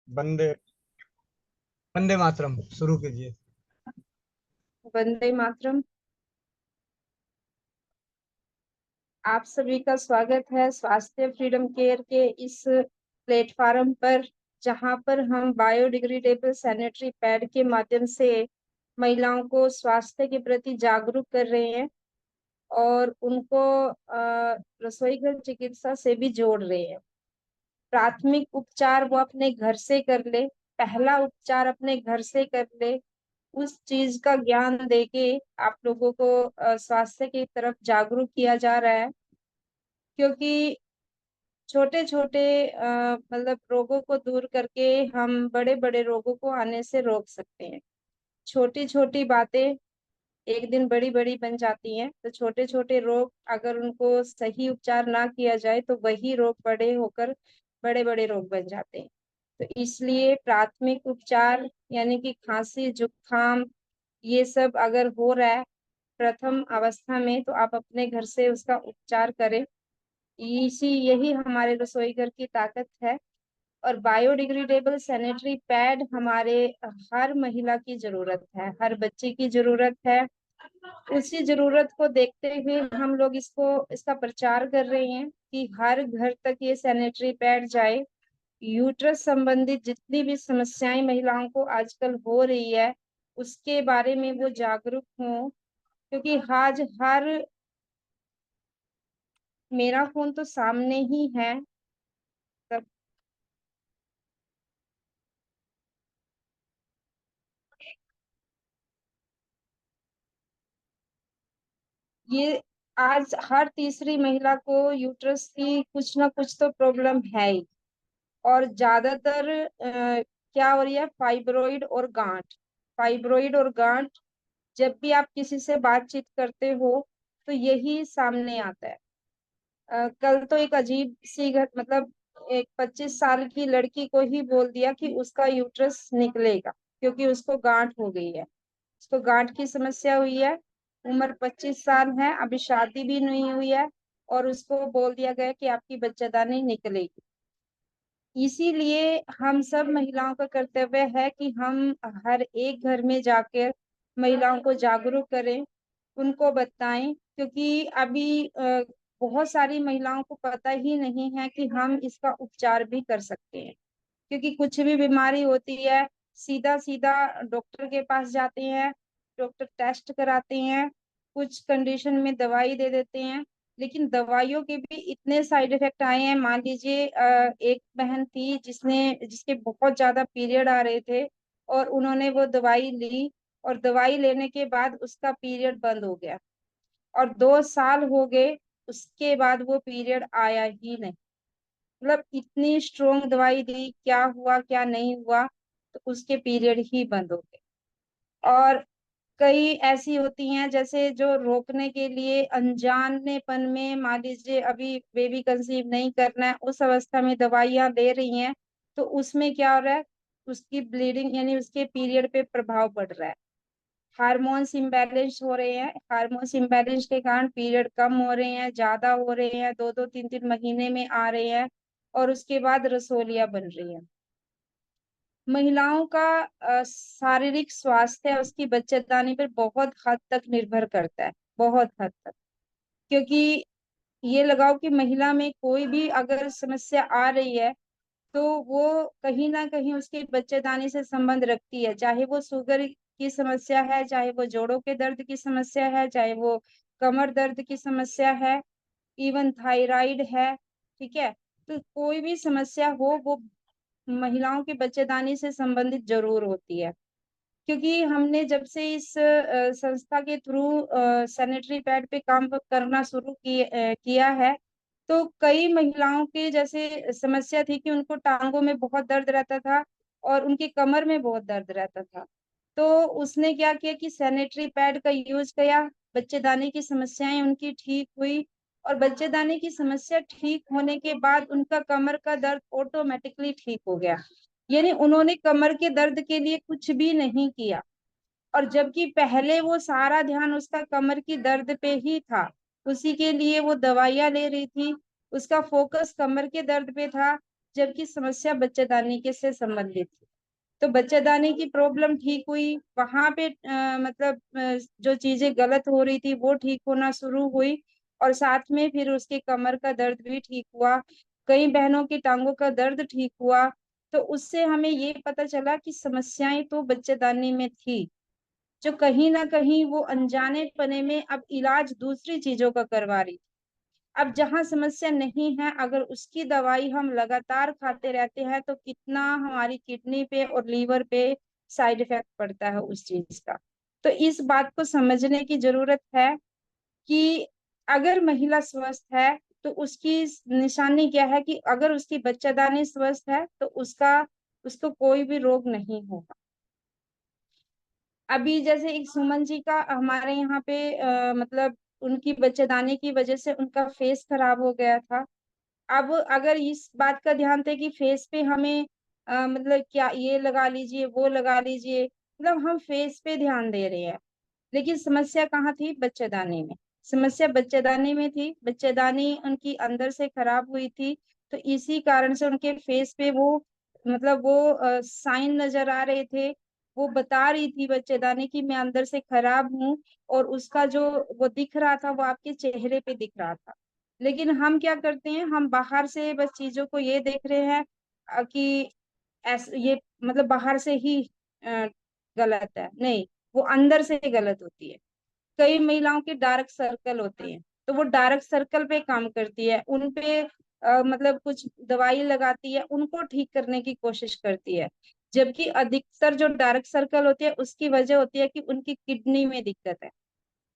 वंदे वंदे मातरम शुरू कीजिए। वंदे मातरम। आप सभी का स्वागत है स्वास्थ्य फ्रीडम केयर के इस प्लेटफॉर्म पर, जहां पर हम बायोडिग्रेडेबल सैनिटरी पैड के माध्यम से महिलाओं को स्वास्थ्य के प्रति जागरूक कर रहे हैं और उनको रसोई घर चिकित्सा से भी जोड़ रहे हैं। प्राथमिक उपचार वो अपने घर से कर ले, पहला उपचार अपने घर से कर ले, उस चीज का ज्ञान देके आप लोगों को स्वास्थ्य की तरफ जागरूक किया जा रहा है। क्योंकि छोटे छोटे मतलब रोगों को दूर करके हम बड़े बड़े रोगों को आने से रोक सकते हैं। छोटी छोटी बातें एक दिन बड़ी बड़ी बन जाती हैं, तो छोटे छोटे रोग अगर उनको सही उपचार ना किया जाए तो वही रोग बड़े होकर बड़े बड़े रोग बन जाते हैं। तो इसलिए प्राथमिक उपचार यानी कि खांसी जुकाम ये सब अगर हो रहा है प्रथम अवस्था में, तो आप अपने घर से उसका उपचार करें। यही हमारे रसोई घर की ताकत है। और बायोडिग्रेडेबल सैनिटरी पैड हमारे हर महिला की जरूरत है, हर बच्चे की जरूरत है। उसी जरूरत को देखते हुए हम लोग इसका प्रचार कर रहे हैं कि हर घर तक ये सैनिटरी पैड जाए। यूट्रस संबंधित जितनी भी समस्याएं महिलाओं को आजकल हो रही है उसके बारे में वो जागरूक हों। क्योंकि आज हर मेरा फोन तो सामने ही है। तब ये आज हर तीसरी महिला को यूट्रस की कुछ ना कुछ तो प्रॉब्लम है ही। और ज्यादातर क्या हो रही है, फाइब्रोइड और गांठ। फाइब्रोइड और गांठ जब भी आप किसी से बातचीत करते हो तो यही सामने आता है। कल तो एक अजीब सी मतलब एक 25 साल की लड़की को ही बोल दिया कि उसका यूट्रस निकलेगा क्योंकि उसको गांठ हो गई है। उसको गांठ की समस्या हुई है, उम्र 25 साल है, अभी शादी भी नहीं हुई है, और उसको बोल दिया गया कि आपकी बच्चेदानी निकलेगी। इसीलिए हम सब महिलाओं का कर्तव्य है कि हम हर एक घर में जाकर महिलाओं को जागरूक करें, उनको बताएं। क्योंकि अभी बहुत सारी महिलाओं को पता ही नहीं है कि हम इसका उपचार भी कर सकते हैं। क्योंकि कुछ भी बीमारी होती है सीधा सीधा डॉक्टर के पास जाते हैं, डॉक्टर टेस्ट कराते हैं, कुछ कंडीशन में दवाई दे देते हैं। लेकिन दवाइयों के भी इतने साइड इफेक्ट आए हैं। मान लीजिए एक बहन थी जिसके बहुत ज्यादा पीरियड आ रहे थे और उन्होंने वो दवाई ली, और दवाई लेने के बाद उसका पीरियड बंद हो गया, और 2 साल हो गए उसके बाद वो पीरियड आया ही नहीं। मतलब इतनी स्ट्रोंग दवाई दी, क्या हुआ क्या नहीं हुआ, तो उसके पीरियड ही बंद हो गए। और कई ऐसी होती हैं जैसे जो रोकने के लिए अनजानेपन में, मान लीजिए अभी बेबी कंसीव नहीं करना है उस अवस्था में दवाइयां ले रही हैं, तो उसमें क्या हो रहा है, उसकी ब्लीडिंग यानी उसके पीरियड पे प्रभाव पड़ रहा है। हार्मोन्स इम्बैलेंस हो रहे हैं, हार्मोन्स इम्बैलेंस के कारण पीरियड कम हो रहे हैं, ज्यादा हो रहे हैं, 2 2 3 3 महीने में आ रहे हैं, और उसके बाद रसोलियां बन रही हैं। महिलाओं का शारीरिक स्वास्थ्य उसकी बच्चेदानी पर बहुत हद तक निर्भर करता है, बहुत हद तक। क्योंकि ये लगाओ कि महिला में कोई भी अगर समस्या आ रही है तो वो कहीं ना कहीं उसके बच्चेदानी से संबंध रखती है। चाहे वो शुगर की समस्या है, चाहे वो जोड़ों के दर्द की समस्या है, चाहे वो कमर दर्द की समस्या है, इवन थायराइड है। ठीक है, तो कोई भी समस्या हो वो महिलाओं के बच्चेदानी से संबंधित जरूर होती है। क्योंकि हमने जब से इस संस्था के थ्रू सैनिटरी पैड पे काम करना शुरू किया है, तो कई महिलाओं की जैसे समस्या थी कि उनको टांगों में बहुत दर्द रहता था और उनकी कमर में बहुत दर्द रहता था। तो उसने क्या किया कि सैनिटरी पैड का यूज किया, बच्चेदानी की समस्याएं उनकी ठीक हुई, और बच्चेदानी की समस्या ठीक होने के बाद उनका कमर का दर्द ऑटोमेटिकली ठीक हो गया। यानी उन्होंने कमर के दर्द के लिए कुछ भी नहीं किया, और जबकि पहले वो सारा ध्यान उसका कमर की दर्द पे ही था, उसी के लिए वो दवाइयां ले रही थी, उसका फोकस कमर के दर्द पे था। जबकि समस्या बच्चेदानी के से संबंधित थी। तो बच्चेदानी की प्रॉब्लम ठीक हुई, वहां पे मतलब जो चीजें गलत हो रही थी वो ठीक होना शुरू हुई, और साथ में फिर उसके कमर का दर्द भी ठीक हुआ, कई बहनों की टांगों का दर्द ठीक हुआ। तो उससे हमें ये पता चला कि समस्याएं तो बच्चेदानी में थी, जो कहीं ना कहीं वो अनजाने पने में अब इलाज दूसरी चीजों का करवा रही। अब जहाँ समस्या नहीं है, अगर उसकी दवाई हम लगातार खाते रहते हैं तो कितना हमारी किडनी पे और लीवर पे साइड इफेक्ट पड़ता है उस चीज का। तो इस बात को समझने की जरूरत है कि अगर महिला स्वस्थ है तो उसकी निशानी क्या है, कि अगर उसकी बच्चेदानी स्वस्थ है तो उसको कोई भी रोग नहीं होगा। अभी जैसे एक सुमन जी का हमारे यहाँ पे मतलब उनकी बच्चेदानी की वजह से उनका फेस खराब हो गया था। अब अगर इस बात का ध्यान थे कि फेस पे हमें मतलब क्या ये लगा लीजिए वो लगा लीजिए, मतलब हम फेस पे ध्यान दे रहे हैं, लेकिन समस्या कहाँ थी? बच्चेदानी में। समस्या बच्चेदानी में थी, बच्चेदानी उनकी अंदर से खराब हुई थी। तो इसी कारण से उनके फेस पे वो मतलब वो साइन नजर आ रहे थे। वो बता रही थी बच्चेदानी की मैं अंदर से खराब हूँ, और उसका जो वो दिख रहा था वो आपके चेहरे पे दिख रहा था। लेकिन हम क्या करते हैं, हम बाहर से बस चीजों को ये देख रहे हैं कि ऐसे ये मतलब बाहर से ही अ, गलत है, नहीं, वो अंदर से गलत होती है। कई महिलाओं के डार्क सर्कल होते हैं, तो वो डार्क सर्कल पे काम करती है, उन पे मतलब कुछ दवाई लगाती है, उनको ठीक करने की कोशिश करती है। जबकि अधिकतर जो डार्क सर्कल होती है उसकी वजह होती है कि उनकी किडनी में दिक्कत है,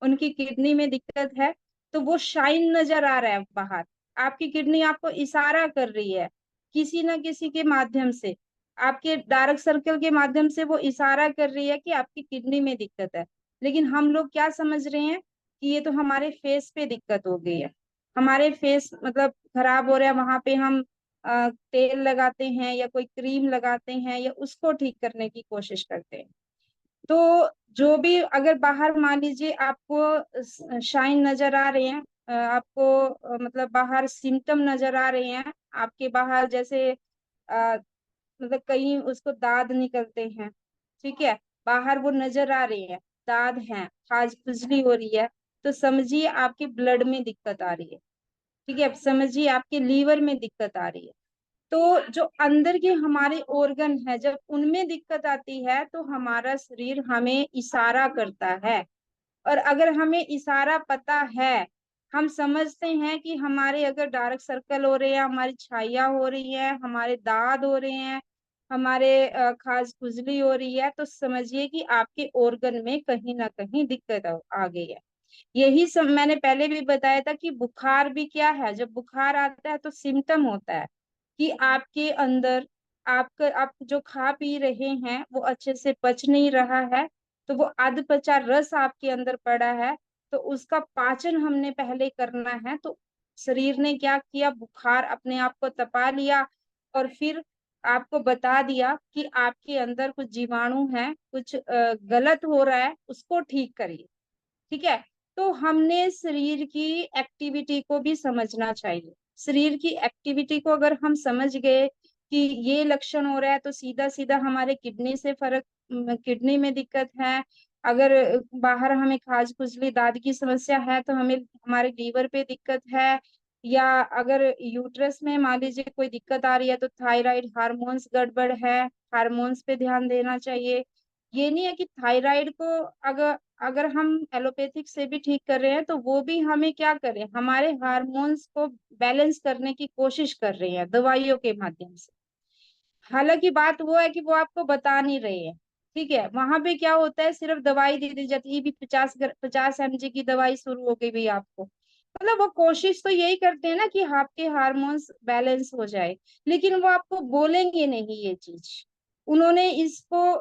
उनकी किडनी में दिक्कत है। तो वो शाइन नजर आ रहा है बाहर, आपकी किडनी आपको इशारा कर रही है किसी ना किसी के माध्यम से, आपके डार्क सर्कल के माध्यम से वो इशारा कर रही है कि आपकी किडनी में दिक्कत है। लेकिन हम लोग क्या समझ रहे हैं कि ये तो हमारे फेस पे दिक्कत हो गई है, हमारे फेस मतलब खराब हो रहा है, वहां पे हम तेल लगाते हैं या कोई क्रीम लगाते हैं या उसको ठीक करने की कोशिश करते हैं। तो जो भी अगर बाहर मान लीजिए आपको शाइन नजर आ रहे हैं, आपको मतलब बाहर सिम्टम नजर आ रहे हैं, आपके बाहर जैसे मतलब कहीं उसको दाद निकलते हैं, ठीक है, बाहर वो नजर आ रहे हैं, दाद हैं, खाज खुजली हो रही है, तो समझिए आपके ब्लड में दिक्कत आ रही है, ठीक है, समझिए आपके लीवर में दिक्कत आ रही है। तो जो अंदर के हमारे ऑर्गन है, जब उनमें दिक्कत आती है तो हमारा शरीर हमें इशारा करता है। और अगर हमें इशारा पता है, हम समझते हैं कि हमारे अगर डार्क सर्कल हो रहे हैं, हमारी छाइया हो रही है, हमारे दाद हो रहे हैं, हमारे खाज खुजली हो रही है, तो समझिए कि आपके ऑर्गन में कहीं ना कहीं दिक्कत आ गई है। यही सब मैंने पहले भी बताया था कि बुखार भी क्या है, जब बुखार आता है तो सिम्टम होता है कि आपके अंदर आपका आप जो खा पी रहे हैं वो अच्छे से पच नहीं रहा है, तो वो अधपचा रस आपके अंदर पड़ा है, तो उसका पाचन हमने पहले करना है। तो शरीर ने क्या किया, बुखार अपने आप को तपा लिया, और फिर आपको बता दिया कि आपके अंदर कुछ जीवाणु हैं, कुछ गलत हो रहा है, उसको ठीक करिए, ठीक है। तो हमने शरीर की एक्टिविटी को भी समझना चाहिए। शरीर की एक्टिविटी को अगर हम समझ गए कि ये लक्षण हो रहा है, तो सीधा सीधा हमारे किडनी से फर्क, किडनी में दिक्कत है। अगर बाहर हमें खाज खुजली दाद की समस्या है तो हमें हमारे लीवर पे दिक्कत है, या अगर यूट्रस में मान लीजिए कोई दिक्कत आ रही है तो थायराइड हार्मोन्स गड़बड़ है, हार्मोन्स पे ध्यान देना चाहिए। ये नहीं है कि थायराइड को अगर अगर हम एलोपैथिक से भी ठीक कर रहे हैं तो वो भी हमें क्या करें, हमारे हार्मोन्स को बैलेंस करने की कोशिश कर रहे हैं दवाइयों के माध्यम से। हालांकि बात वो है कि वो आपको बता नहीं रहे हैं, ठीक है, वहां पे क्या होता है, सिर्फ दवाई दे दी जाती है, ये भी 50 50 mg की दवाई शुरू हो गई भाई आपको, मतलब वो कोशिश तो यही करते हैं ना कि आपके हार्मोन्स बैलेंस हो जाए, लेकिन वो आपको बोलेंगे नहीं ये चीज। उन्होंने इसको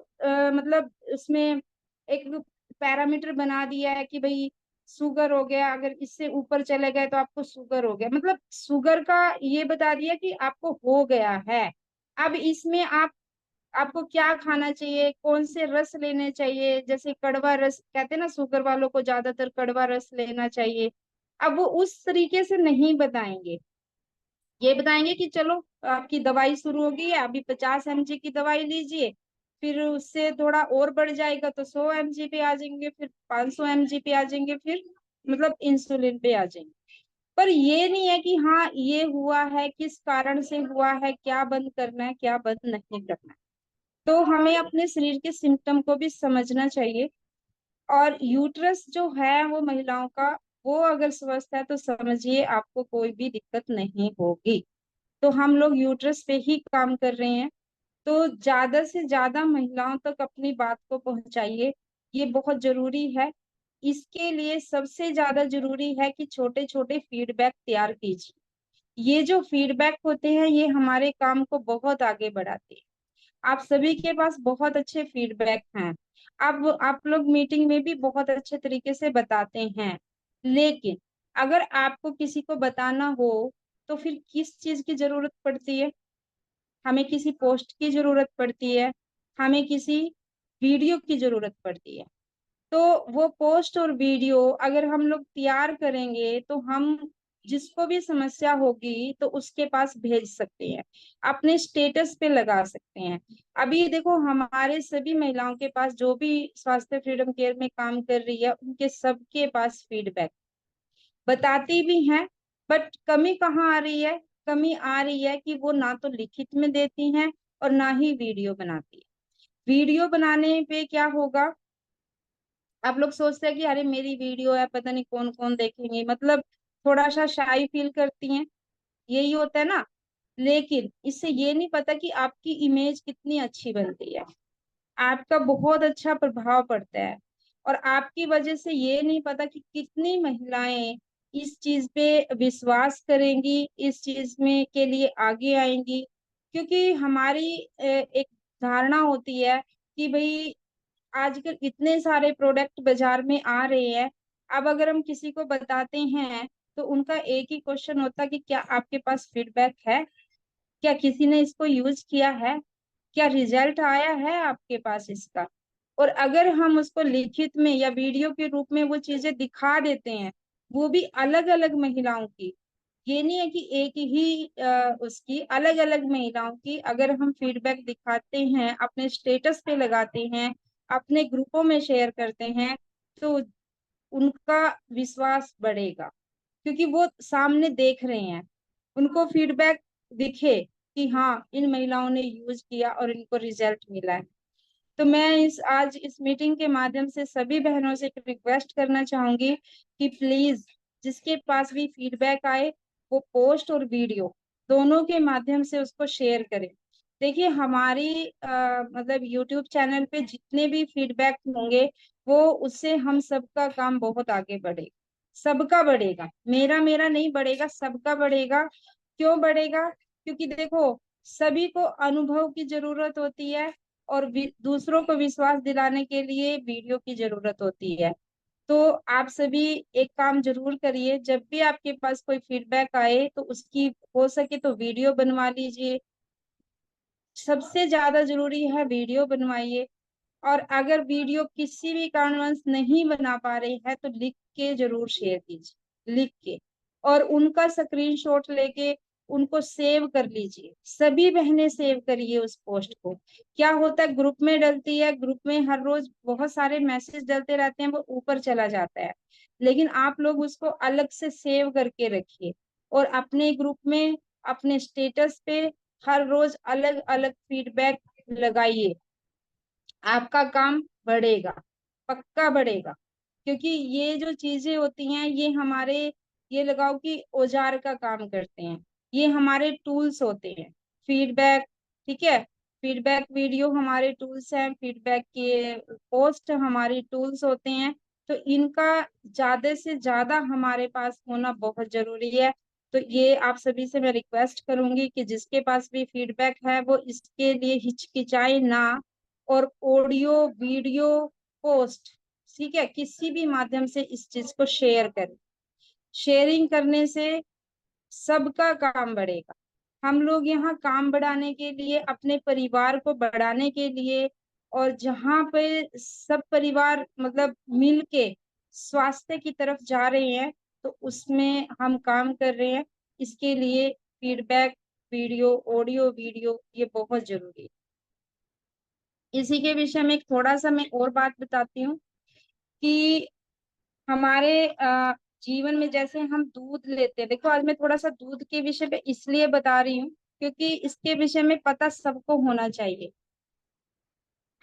मतलब उसमें एक पैरामीटर बना दिया है कि भाई शुगर हो गया, अगर इससे ऊपर चले गए तो आपको शुगर हो गया, मतलब शुगर का ये बता दिया कि आपको हो गया है। अब इसमें आपको क्या खाना चाहिए, कौन से रस लेने चाहिए, जैसे कड़वा रस कहते हैं ना, शुगर वालों को ज्यादातर कड़वा रस लेना चाहिए। अब वो उस तरीके से नहीं बताएंगे, ये बताएंगे कि चलो आपकी दवाई शुरू हो गई है, अभी 50 mg की दवाई लीजिए, फिर उससे थोड़ा और बढ़ जाएगा तो 100 mg पे आ जाएंगे, फिर 500 mg पे आ जाएंगे, फिर मतलब इंसुलिन पे आ जाएंगे। पर ये नहीं है कि हाँ ये हुआ है, किस कारण से हुआ है, क्या बंद करना है, क्या बंद नहीं करना है। तो हमें अपने शरीर के सिम्टम को भी समझना चाहिए। और यूट्रस जो है वो महिलाओं का, वो अगर स्वस्थ है तो समझिए आपको कोई भी दिक्कत नहीं होगी। तो हम लोग यूट्रस पे ही काम कर रहे हैं। तो ज्यादा से ज्यादा महिलाओं तक अपनी बात को पहुंचाइए, ये बहुत जरूरी है। इसके लिए सबसे ज्यादा जरूरी है कि छोटे छोटे फीडबैक तैयार कीजिए। ये जो फीडबैक होते हैं ये हमारे काम को बहुत आगे बढ़ाते हैं। आप सभी के पास बहुत अच्छे फीडबैक हैं। आप लोग मीटिंग में भी बहुत अच्छे तरीके से बताते हैं। लेकिन अगर आपको किसी को बताना हो तो फिर किस चीज की जरूरत पड़ती है? हमें किसी पोस्ट की जरूरत पड़ती है, हमें किसी वीडियो की जरूरत पड़ती है। तो वो पोस्ट और वीडियो अगर हम लोग तैयार करेंगे तो हम जिसको भी समस्या होगी तो उसके पास भेज सकते हैं, अपने स्टेटस पे लगा सकते हैं। अभी देखो हमारे सभी महिलाओं के पास, जो भी स्वास्थ्य फ्रीडम केयर में काम कर रही है, उनके सबके पास फीडबैक बताती भी हैं। बट कमी कहाँ आ रही है? कमी आ रही है कि वो ना तो लिखित में देती हैं और ना ही वीडियो बनाती है। वीडियो बनाने पे क्या होगा, आप लोग सोचते हैं कि अरे मेरी वीडियो है, पता नहीं कौन कौन देखेंगे, मतलब थोड़ा सा शाई फील करती हैं, यही होता है ना। लेकिन इससे ये नहीं पता कि आपकी इमेज कितनी अच्छी बनती है, आपका बहुत अच्छा प्रभाव पड़ता है। और आपकी वजह से ये नहीं पता कि कितनी महिलाएं इस चीज पे विश्वास करेंगी, इस चीज में के लिए आगे आएंगी। क्योंकि हमारी एक धारणा होती है कि भाई आजकल इतने सारे प्रोडक्ट बाजार में आ रहे हैं, अब अगर हम किसी को बताते हैं तो उनका एक ही क्वेश्चन होता है कि क्या आपके पास फीडबैक है, क्या किसी ने इसको यूज किया है, क्या रिजल्ट आया है आपके पास इसका। और अगर हम उसको लिखित में या वीडियो के रूप में वो चीजें दिखा देते हैं, वो भी अलग अलग महिलाओं की, ये नहीं है कि एक ही उसकी, अलग अलग महिलाओं की अगर हम फीडबैक दिखाते हैं, अपने स्टेटस पे लगाते हैं, अपने ग्रुपों में शेयर करते हैं, तो उनका विश्वास बढ़ेगा। क्योंकि वो सामने देख रहे हैं, उनको फीडबैक दिखे कि हाँ इन महिलाओं ने यूज किया और इनको रिजल्ट मिला है। तो मैं आज इस मीटिंग के माध्यम से सभी बहनों से एक रिक्वेस्ट करना चाहूंगी कि प्लीज जिसके पास भी फीडबैक आए वो पोस्ट और वीडियो दोनों के माध्यम से उसको शेयर करें। देखिए हमारी मतलब यूट्यूब चैनल पे जितने भी फीडबैक होंगे वो उससे हम सबका काम बहुत आगे बढ़ेगा, सबका बढ़ेगा, मेरा मेरा नहीं बढ़ेगा, सबका बढ़ेगा। क्यों बढ़ेगा? क्योंकि देखो सभी को अनुभव की जरूरत होती है और दूसरों को विश्वास दिलाने के लिए वीडियो की जरूरत होती है। तो आप सभी एक काम जरूर करिए, जब भी आपके पास कोई फीडबैक आए तो उसकी हो सके तो वीडियो बनवा लीजिए। सबसे ज्यादा जरूरी है वीडियो बनवाइए। और अगर वीडियो किसी भी कारणवश नहीं बना पा रहे हैं तो लिख के जरूर शेयर कीजिए, लिख के। और उनका स्क्रीनशॉट लेके उनको सेव कर लीजिए, सभी बहनें सेव करिए उस पोस्ट को। क्या होता है ग्रुप में डलती है, ग्रुप में हर रोज बहुत सारे मैसेज डलते रहते हैं, वो ऊपर चला जाता है। लेकिन आप लोग उसको अलग से सेव करके रखिए और अपने ग्रुप में, अपने स्टेटस पे हर रोज अलग अलग फीडबैक लगाइए। आपका काम बढ़ेगा, पक्का बढ़ेगा। क्योंकि ये जो चीजें होती हैं ये हमारे, ये लगाओ कि औजार का काम करते हैं, ये हमारे टूल्स होते हैं। फीडबैक, ठीक है, फीडबैक वीडियो हमारे टूल्स हैं, फीडबैक के पोस्ट हमारे टूल्स होते हैं। तो इनका ज्यादा से ज्यादा हमारे पास होना बहुत जरूरी है। तो ये आप सभी से मैं रिक्वेस्ट करूंगी कि जिसके पास भी फीडबैक है वो इसके लिए हिचकिचाए ना, और ऑडियो वीडियो पोस्ट, ठीक है, किसी भी माध्यम से इस चीज को शेयर करें। शेयरिंग करने से सबका काम बढ़ेगा। हम लोग यहाँ काम बढ़ाने के लिए, अपने परिवार को बढ़ाने के लिए, और जहाँ पे सब परिवार मतलब मिल के स्वास्थ्य की तरफ जा रहे हैं, तो उसमें हम काम कर रहे हैं। इसके लिए फीडबैक वीडियो, ऑडियो वीडियो, ये बहुत जरूरी है। इसी के विषय में एक थोड़ा सा मैं और बात बताती हूँ कि हमारे जीवन में जैसे हम दूध लेते हैं, देखो आज मैं थोड़ा सा दूध के विषय पे इसलिए बता रही हूँ क्योंकि इसके विषय में पता सबको होना चाहिए।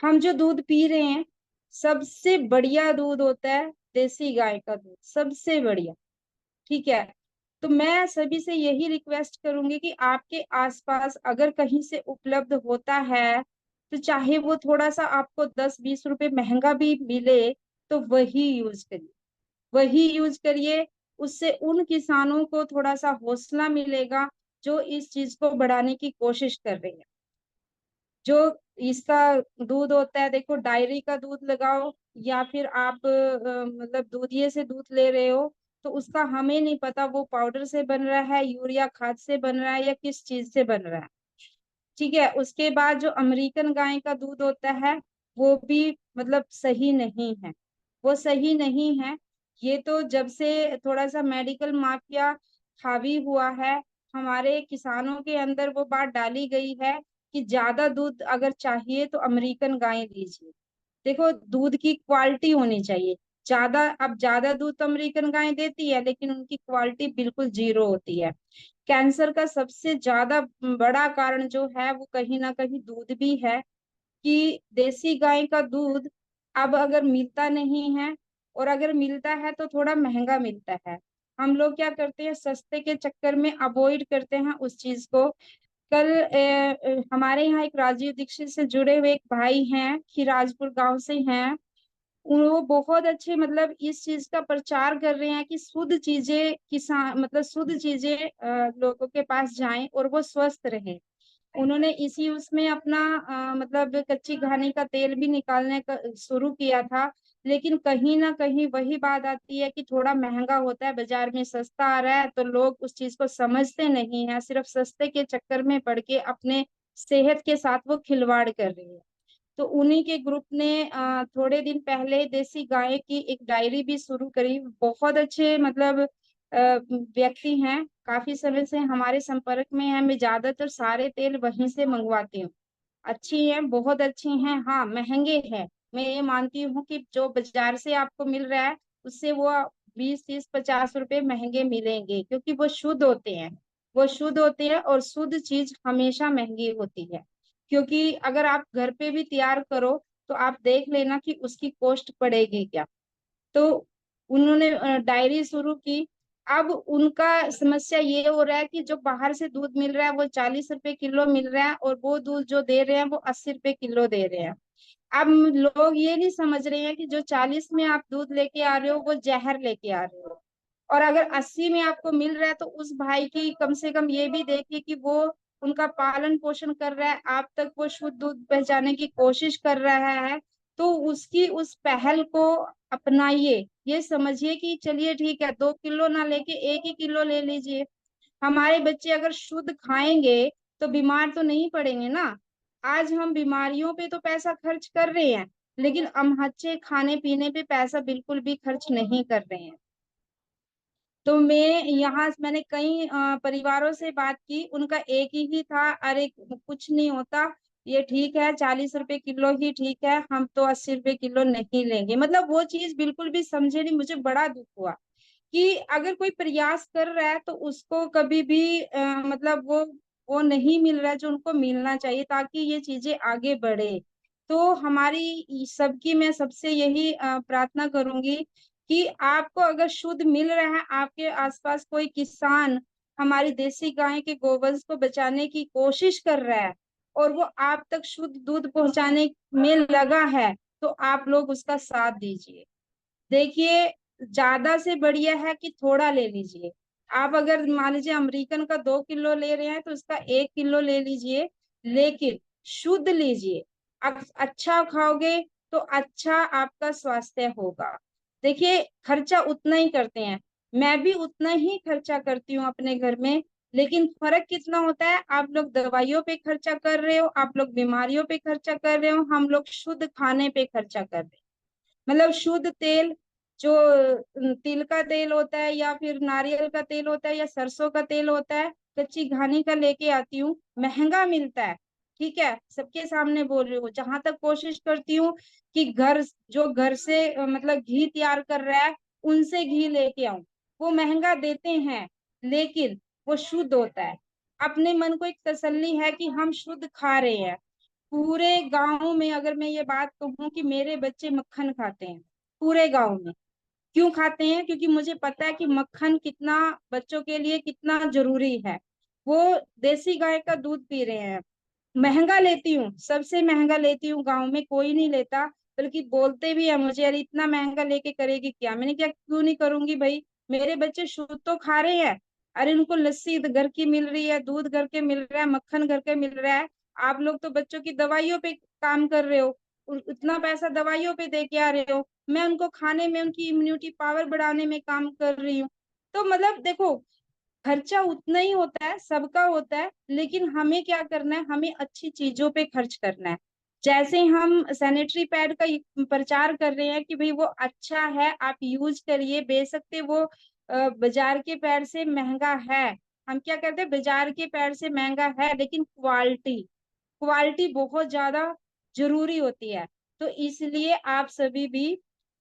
हम जो दूध पी रहे हैं, सबसे बढ़िया दूध होता है देसी गाय का दूध, सबसे बढ़िया। ठीक है। तो मैं सभी से यही रिक्वेस्ट करूंगी कि आपके आसपास अगर कहीं से उपलब्ध होता है, तो चाहे वो थोड़ा सा आपको 10-20 रुपए महंगा भी मिले, तो वही यूज करिए, वही यूज करिए। उससे उन किसानों को थोड़ा सा हौसला मिलेगा जो इस चीज को बढ़ाने की कोशिश कर रहे हैं। जो इसका दूध होता है, देखो डायरी का दूध लगाओ या फिर आप मतलब दूधिये से दूध ले रहे हो, तो उसका हमें नहीं पता वो पाउडर से बन रहा है, यूरिया खाद से बन रहा है, या किस चीज से बन रहा है। ठीक है। उसके बाद जो अमेरिकन गाय का दूध होता है, वो भी मतलब सही नहीं है, वो सही नहीं है। ये तो जब से थोड़ा सा मेडिकल माफिया हावी हुआ है, हमारे किसानों के अंदर वो बात डाली गई है कि ज्यादा दूध अगर चाहिए तो अमेरिकन गाय लीजिए। देखो दूध की क्वालिटी होनी चाहिए। ज्यादा, अब ज्यादा दूध तो अमेरिकन गाय देती है, लेकिन उनकी क्वालिटी बिल्कुल जीरो होती है। कैंसर का सबसे ज्यादा बड़ा कारण जो है वो कहीं ना कहीं दूध भी है, कि देसी गाय का दूध अब अगर मिलता नहीं है, और अगर मिलता है तो थोड़ा महंगा मिलता है। हम लोग क्या करते हैं, सस्ते के चक्कर में अवॉइड करते हैं उस चीज को। कल हमारे यहाँ एक राजीव दीक्षित से जुड़े हुए एक भाई हैं, खिराजपुर गांव से हैं। वो बहुत अच्छे मतलब इस चीज का प्रचार कर रहे हैं कि शुद्ध चीजें किसान मतलब शुद्ध चीजें लोगों के पास जाएं और वो स्वस्थ रहें। उन्होंने इसी उसमें अपना मतलब कच्ची घानी का तेल भी निकालने का शुरू किया था। लेकिन कहीं ना कहीं वही बात आती है कि थोड़ा महंगा होता है, बाजार में सस्ता आ रहा है तो लोग उस चीज को समझते नहीं है, सिर्फ सस्ते के चक्कर में पड़ के अपने सेहत के साथ वो खिलवाड़ कर रही है। तो उन्हीं के ग्रुप ने थोड़े दिन पहले देसी गाय की एक डायरी भी शुरू करी। बहुत अच्छे मतलब व्यक्ति हैं, काफी समय से हमारे संपर्क में है। मैं ज्यादातर सारे तेल वहीं से मंगवाती हूँ। अच्छी हैं, बहुत अच्छी हैं। हाँ महंगे हैं, मैं ये मानती हूँ कि जो बाजार से आपको मिल रहा है उससे वो 20-30-50 रुपए महंगे मिलेंगे, क्योंकि वो शुद्ध होते हैं। वो शुद्ध होते हैं और शुद्ध चीज हमेशा महंगी होती है। क्योंकि अगर आप घर पे भी तैयार करो तो आप देख लेना कि उसकी कॉस्ट पड़ेगी क्या। तो उन्होंने डायरी शुरू की। अब उनका समस्या ये हो रहा है कि जो बाहर से दूध मिल रहा है वो 40 रुपए किलो मिल रहा है, और वो दूध जो दे रहे हैं वो 80 रुपए किलो दे रहे हैं। अब लोग ये नहीं समझ रहे हैं कि जो 40 में आप दूध लेके आ रहे हो वो जहर लेके आ रहे हो। और अगर 80 में आपको मिल रहा है तो उस भाई की कम से कम ये भी देखिए कि वो उनका पालन पोषण कर रहा है, आप तक वो शुद्ध दूध पहुंचाने की कोशिश कर रहा है। तो उसकी उस पहल को अपनाइए। ये समझिए कि चलिए ठीक है, 2 किलो ना लेके 1 ही किलो ले लीजिए। हमारे बच्चे अगर शुद्ध खाएंगे तो बीमार तो नहीं पड़ेंगे ना। आज हम बीमारियों पे तो पैसा खर्च कर रहे हैं, लेकिन हम अच्छे खाने पीने पे पैसा बिल्कुल भी खर्च नहीं कर रहे हैं। तो मैंने कई परिवारों से बात की, उनका एक ही था, अरे कुछ नहीं होता, ये ठीक है, 40 रुपए किलो ही ठीक है, हम तो 80 रुपए किलो नहीं लेंगे। मतलब वो चीज बिल्कुल भी समझे नहीं। मुझे बड़ा दुख हुआ कि अगर कोई प्रयास कर रहा है तो उसको कभी भी मतलब वो नहीं मिल रहा है जो उनको मिलना चाहिए, ताकि ये चीजें आगे बढ़े। तो हमारी सबकी मैं सबसे यही प्रार्थना करूंगी कि आपको अगर शुद्ध मिल रहा है, आपके आसपास कोई किसान हमारी देसी गाय के गोवंश को बचाने की कोशिश कर रहा है और वो आप तक शुद्ध दूध पहुंचाने में लगा है, तो आप लोग उसका साथ दीजिए। देखिए, ज्यादा से बढ़िया है कि थोड़ा ले लीजिए। आप अगर मान लीजिए अमेरिकन का 2 किलो ले रहे हैं तो उसका 1 किलो ले लीजिए, लेकिन शुद्ध लीजिए। आप अच्छा खाओगे तो अच्छा आपका स्वास्थ्य होगा। देखिए, खर्चा उतना ही करते हैं, मैं भी उतना ही खर्चा करती हूँ अपने घर में। लेकिन फर्क कितना होता है, आप लोग दवाइयों पे खर्चा कर रहे हो, आप लोग बीमारियों पे खर्चा कर रहे हो, हम लोग शुद्ध खाने पे खर्चा कर रहे हैं। मतलब शुद्ध तेल, जो तिल का तेल होता है या फिर नारियल का तेल होता है या सरसों का तेल होता है, कच्ची घानी का लेके आती हूँ, महंगा मिलता है। ठीक है, सबके सामने बोल रही हूँ। जहां तक कोशिश करती हूँ कि जो घर से मतलब घी तैयार कर रहा है उनसे घी लेके आऊं। वो महंगा देते हैं लेकिन वो शुद्ध होता है। अपने मन को एक तसल्ली है कि हम शुद्ध खा रहे हैं। पूरे गांव में अगर मैं ये बात कहूँ कि मेरे बच्चे मक्खन खाते हैं, पूरे गांव में। क्यों खाते हैं? क्योंकि मुझे पता है कि मक्खन कितना बच्चों के लिए कितना जरूरी है। वो देसी गाय का दूध पी रहे हैं। महंगा लेती हूँ, सबसे महंगा लेती हूँ, गांव में कोई नहीं लेता। बल्कि बोलते भी है मुझे, अरे इतना महंगा लेके करेगी क्या? मैंने क्या, क्यों नहीं करूंगी भाई, मेरे बच्चे शुद्ध तो खा रहे हैं। अरे उनको लस्सी घर की मिल रही है, दूध घर के मिल रहा है, मक्खन घर के मिल रहा है। आप लोग तो बच्चों की दवाइयों पे काम कर रहे हो, उतना पैसा दवाइयों पे दे के आ रहे हो। मैं उनको खाने में, उनकी इम्यूनिटी पावर बढ़ाने में काम कर रही हूँ। तो मतलब देखो, खर्चा उतना ही होता है, सबका होता है, लेकिन हमें क्या करना है, हमें अच्छी चीजों पे खर्च करना है। जैसे हम सैनिटरी पैड का प्रचार कर रहे हैं कि भाई वो अच्छा है, आप यूज करिए, बेशक वो बाजार के पैड से महंगा है। हम क्या करते हैं, बाजार के पैड से महंगा है लेकिन क्वालिटी, क्वालिटी बहुत ज्यादा जरूरी होती है। तो इसलिए आप सभी भी,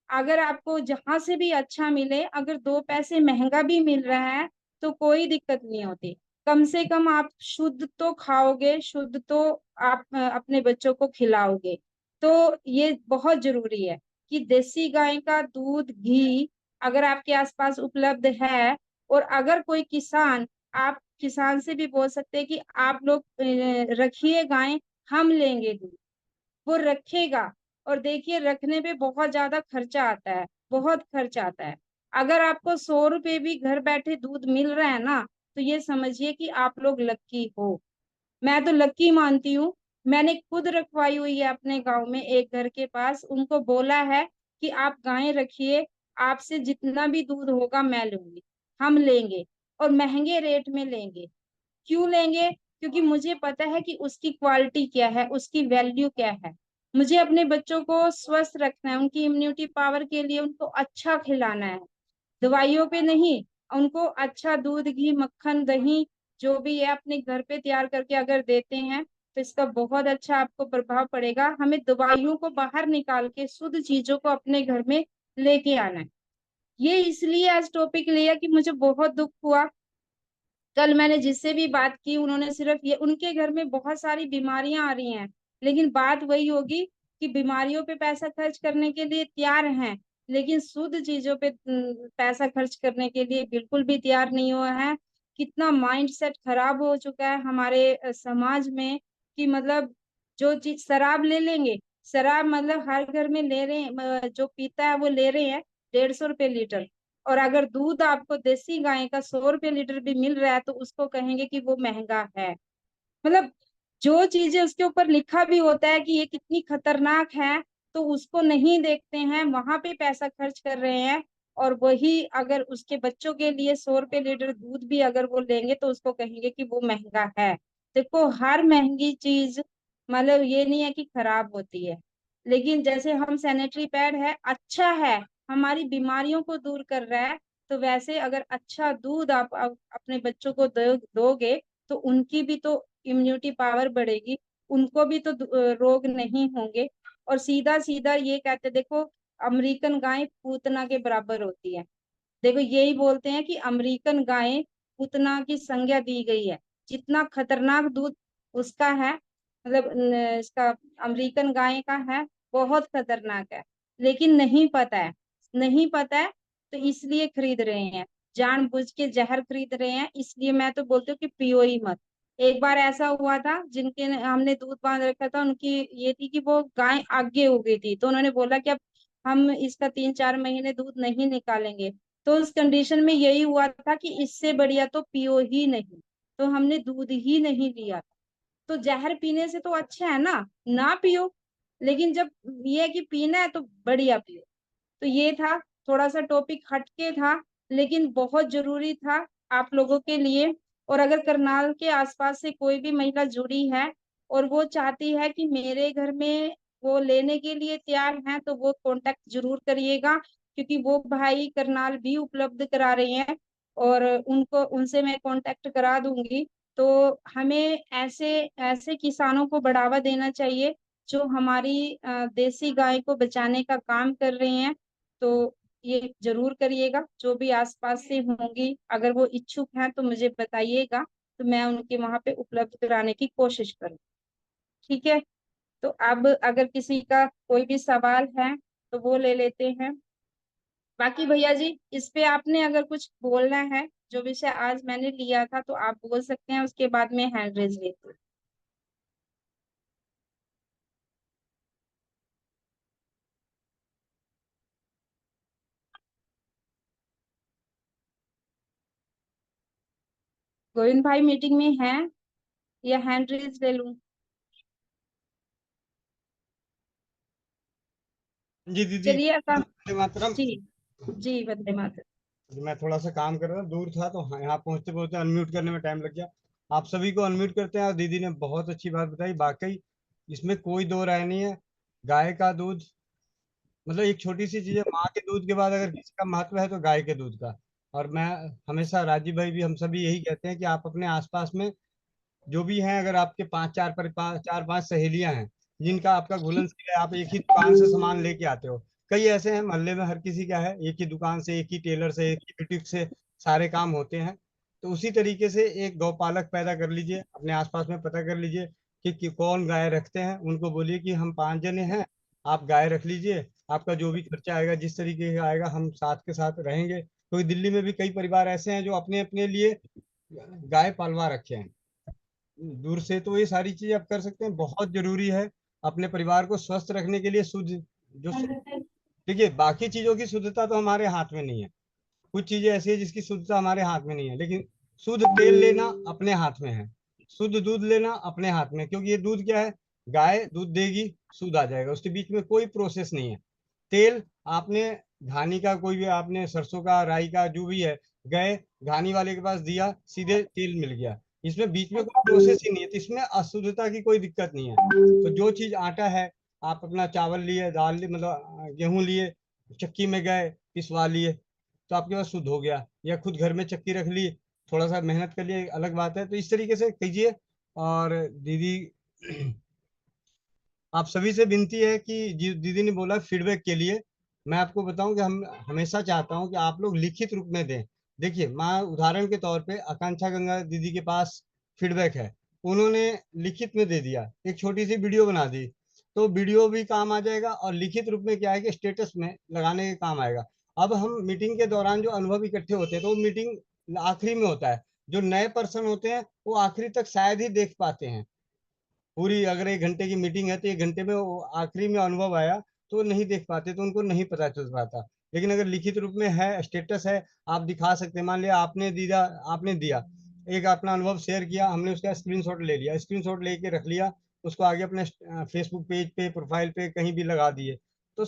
अगर आपको जहां से भी अच्छा मिले, अगर दो पैसे महंगा भी मिल रहा है तो कोई दिक्कत नहीं होती। कम से कम आप शुद्ध तो खाओगे, शुद्ध तो आप अपने बच्चों को खिलाओगे। तो ये बहुत जरूरी है कि देसी गाय का दूध, घी अगर आपके आसपास उपलब्ध है, और अगर कोई किसान, आप किसान से भी बोल सकते हैं कि आप लोग रखिए गाय, हम लेंगे दूध, वो रखेगा। और देखिए, रखने पे बहुत ज्यादा खर्चा आता है, बहुत खर्च आता है। अगर आपको 100 रुपए भी घर बैठे दूध मिल रहा है ना, तो ये समझिए कि आप लोग लक्की हो। मैं तो लक्की मानती हूँ। मैंने खुद रखवाई हुई है अपने गांव में एक घर के पास, उनको बोला है कि आप गायें रखिए, आपसे जितना भी दूध होगा मैं लूंगी, हम लेंगे, और महंगे रेट में लेंगे। क्यों लेंगे? क्योंकि मुझे पता है कि उसकी क्वालिटी क्या है, उसकी वैल्यू क्या है। मुझे अपने बच्चों को स्वस्थ रखना है, उनकी इम्यूनिटी पावर के लिए उनको अच्छा खिलाना है, दवाइयों पे नहीं। उनको अच्छा दूध, घी, मक्खन, दही जो भी है अपने घर पे तैयार करके अगर देते हैं तो इसका बहुत अच्छा आपको प्रभाव पड़ेगा। हमें दवाइयों को बाहर निकाल के शुद्ध चीजों को अपने घर में लेके आना है। ये इसलिए आज टॉपिक लिया कि मुझे बहुत दुख हुआ। कल मैंने जिससे भी बात की, उन्होंने सिर्फ ये, उनके घर में बहुत सारी बीमारियां आ रही हैं, लेकिन बात वही होगी कि बीमारियों पे पैसा खर्च करने के लिए तैयार हैं, लेकिन शुद्ध चीजों पे पैसा खर्च करने के लिए बिल्कुल भी तैयार नहीं हुआ है। कितना माइंड सेट खराब हो चुका है हमारे समाज में, कि मतलब जो चीज, शराब ले लेंगे, शराब मतलब हर घर में ले रहे हैं, जो पीता है वो ले रहे हैं 150 रुपए लीटर। और अगर दूध आपको देसी गाय का 100 रुपए लीटर भी मिल रहा है तो उसको कहेंगे कि वो महंगा है। मतलब जो चीजें उसके ऊपर लिखा भी होता है कि ये कितनी खतरनाक है, तो उसको नहीं देखते हैं, वहां पे पैसा खर्च कर रहे हैं। और वही अगर उसके बच्चों के लिए 100 रुपए लीटर दूध भी अगर वो लेंगे तो उसको कहेंगे कि वो महंगा है। देखो, हर महंगी चीज मतलब ये नहीं है कि खराब होती है। लेकिन जैसे हम सैनिटरी पैड है, अच्छा है, हमारी बीमारियों को दूर कर रहा है, तो वैसे अगर अच्छा दूध आप अपने बच्चों को दोगे तो उनकी भी तो इम्यूनिटी पावर बढ़ेगी, उनको भी तो रोग नहीं होंगे। और सीधा सीधा ये कहते, देखो, अमेरिकन गाय पूतना के बराबर होती है। देखो, यही बोलते हैं कि अमेरिकन गाय पूतना की संज्ञा दी गई है। जितना खतरनाक दूध उसका है, मतलब इसका अमेरिकन गाय का है, बहुत खतरनाक है। लेकिन नहीं पता है, नहीं पता है, तो इसलिए खरीद रहे हैं, जानबूझ के जहर खरीद रहे हैं। इसलिए मैं तो बोलती हूँ कि पियो ही मत। एक बार ऐसा हुआ था, जिनके हमने दूध बांध रखा था, उनकी ये थी कि वो गाय आगे हो गई थी, तो उन्होंने बोला कि अब हम इसका 3-4 महीने दूध नहीं निकालेंगे। तो उस कंडीशन में यही हुआ था कि इससे बढ़िया तो पियो ही नहीं, तो हमने दूध ही नहीं लिया। तो जहर पीने से तो अच्छा है ना, ना पियो। लेकिन जब ये है कि पीना है तो बढ़िया पियो। तो ये था, थोड़ा सा टॉपिक हटके था, लेकिन बहुत जरूरी था आप लोगों के लिए। और अगर करनाल के आसपास से कोई भी महिला जुड़ी है और वो चाहती है कि मेरे घर में वो लेने के लिए तैयार हैं, तो वो कांटेक्ट जरूर करिएगा, क्योंकि वो भाई करनाल भी उपलब्ध करा रहे हैं। और उनको उनसे मैं कांटेक्ट करा दूंगी। तो हमें ऐसे ऐसे किसानों को बढ़ावा देना चाहिए जो हमारी देसी गाय को बचाने का काम कर रही हैं। तो ये जरूर करिएगा, जो भी आसपास से होंगी अगर वो इच्छुक हैं तो मुझे बताइएगा, तो मैं उनके वहां पे उपलब्ध कराने की कोशिश करूँ। ठीक है। तो अब अगर किसी का कोई भी सवाल है तो वो ले लेते हैं। बाकी भैया जी, इस पे आपने अगर कुछ बोलना है, जो विषय आज मैंने लिया था, तो आप बोल सकते हैं, उसके बाद में हैंड रेज लेते हैं। गोविंद भाई मीटिंग में हैं या हैंड रेज ले लूं? जी दीदी। चलिए अका। वंदे मातरम। जी। जी वंदे मातरम। मैं थोड़ा सा काम कर रहा था, दूर था, तो हाँ, यहाँ पहुंचते पहुंचते अनम्यूट करने में टाइम लग गया। आप सभी को अनम्यूट करते हैं। और दीदी ने बहुत अच्छी बात बताई, वाकई इसमें कोई दो राय नहीं है। गाय का दूध मतलब एक छोटी सी चीज है, माँ के दूध के बाद अगर किसी का महत्व है तो गाय के दूध का। और मैं हमेशा, राजीव भाई भी, हम सभी यही कहते हैं कि आप अपने आसपास में जो भी हैं, अगर आपके चार पांच सहेलियां हैं जिनका आपका घुलनशील है, आप एक ही दुकान से सामान लेके आते हो। कई ऐसे हैं मोहल्ले में, हर किसी का है, एक ही दुकान से, एक ही टेलर से, एक ही बुटीक से सारे काम होते हैं। तो उसी तरीके से एक गौपालक पैदा कर लीजिए, अपने आसपास में पता कर लीजिए कि कौन गाय रखते हैं, उनको बोलिए कि हम 5 जने हैं, आप गाय रख लीजिए। आपका जो भी खर्चा आएगा, जिस तरीके का आएगा, हम साथ के साथ रहेंगे। क्योंकि दिल्ली में भी कई परिवार ऐसे हैं जो अपने अपने लिए गाय पालवा रखे हैं दूर से। तो ये सारी चीजें आप कर सकते हैं, बहुत जरूरी है अपने परिवार को स्वस्थ रखने के लिए। शुद्ध जो देखिए, बाकी चीजों की शुद्धता तो हमारे हाथ में नहीं है। कुछ चीजें ऐसी है जिसकी शुद्धता हमारे हाथ में नहीं है, लेकिन शुद्ध तेल लेना अपने हाथ में है, शुद्ध दूध लेना अपने हाथ में है। क्योंकि ये दूध क्या है, गाय दूध देगी, शुद्ध आ जाएगा, उसके बीच में कोई प्रोसेस नहीं है। तेल आपने घानी का, कोई भी आपने सरसों का, राई का, जो भी है, गए घानी वाले के पास दिया, सीधे तेल मिल गया। इसमें बीच में कोई प्रोसेस ही नहीं है, तो इसमें अशुद्धता की कोई दिक्कत नहीं है। तो जो चीज आटा है, आप अपना चावल लिए, दाल लिए, मतलब गेहूं लिए, चक्की में गए, पिसवा लिए, तो आपके पास शुद्ध हो गया। या खुद घर में चक्की रख ली, थोड़ा सा मेहनत कर लिए, अलग बात है। तो इस तरीके से कीजिए। और दीदी, आप सभी से विनती है कि दीदी ने बोला फीडबैक के लिए, मैं आपको बताऊं कि हम हमेशा चाहता हूं कि आप लोग लिखित रूप में दें। देखिए, मैं उदाहरण के तौर पे आकांक्षा गंगा दीदी के पास फीडबैक है, उन्होंने लिखित में दे दिया, एक छोटी सी वीडियो बना दी। तो वीडियो भी काम आ जाएगा, और लिखित रूप में क्या है कि स्टेटस में लगाने के काम आएगा। अब हम मीटिंग के दौरान जो अनुभव इकट्ठे होते हैं, तो वो मीटिंग आखिरी में होता है। जो नए पर्सन होते हैं वो आखिरी तक शायद ही देख पाते हैं पूरी। अगर 1 घंटे की मीटिंग है तो 1 घंटे में वो आखिरी में अनुभव आया तो वो नहीं देख पाते, तो उनको नहीं पता चल पाता। लेकिन अगर लिखित रूप में है, स्टेटस है, आप दिखा सकते हैं। मान लिया आपने दिया एक अपना अनुभव शेयर किया, हमने उसका स्क्रीनशॉट ले लिया, स्क्रीनशॉट लेके रख लिया, उसको आगे अपने फेसबुक पेज पे, प्रोफाइल पे कहीं भी लगा दिए। तो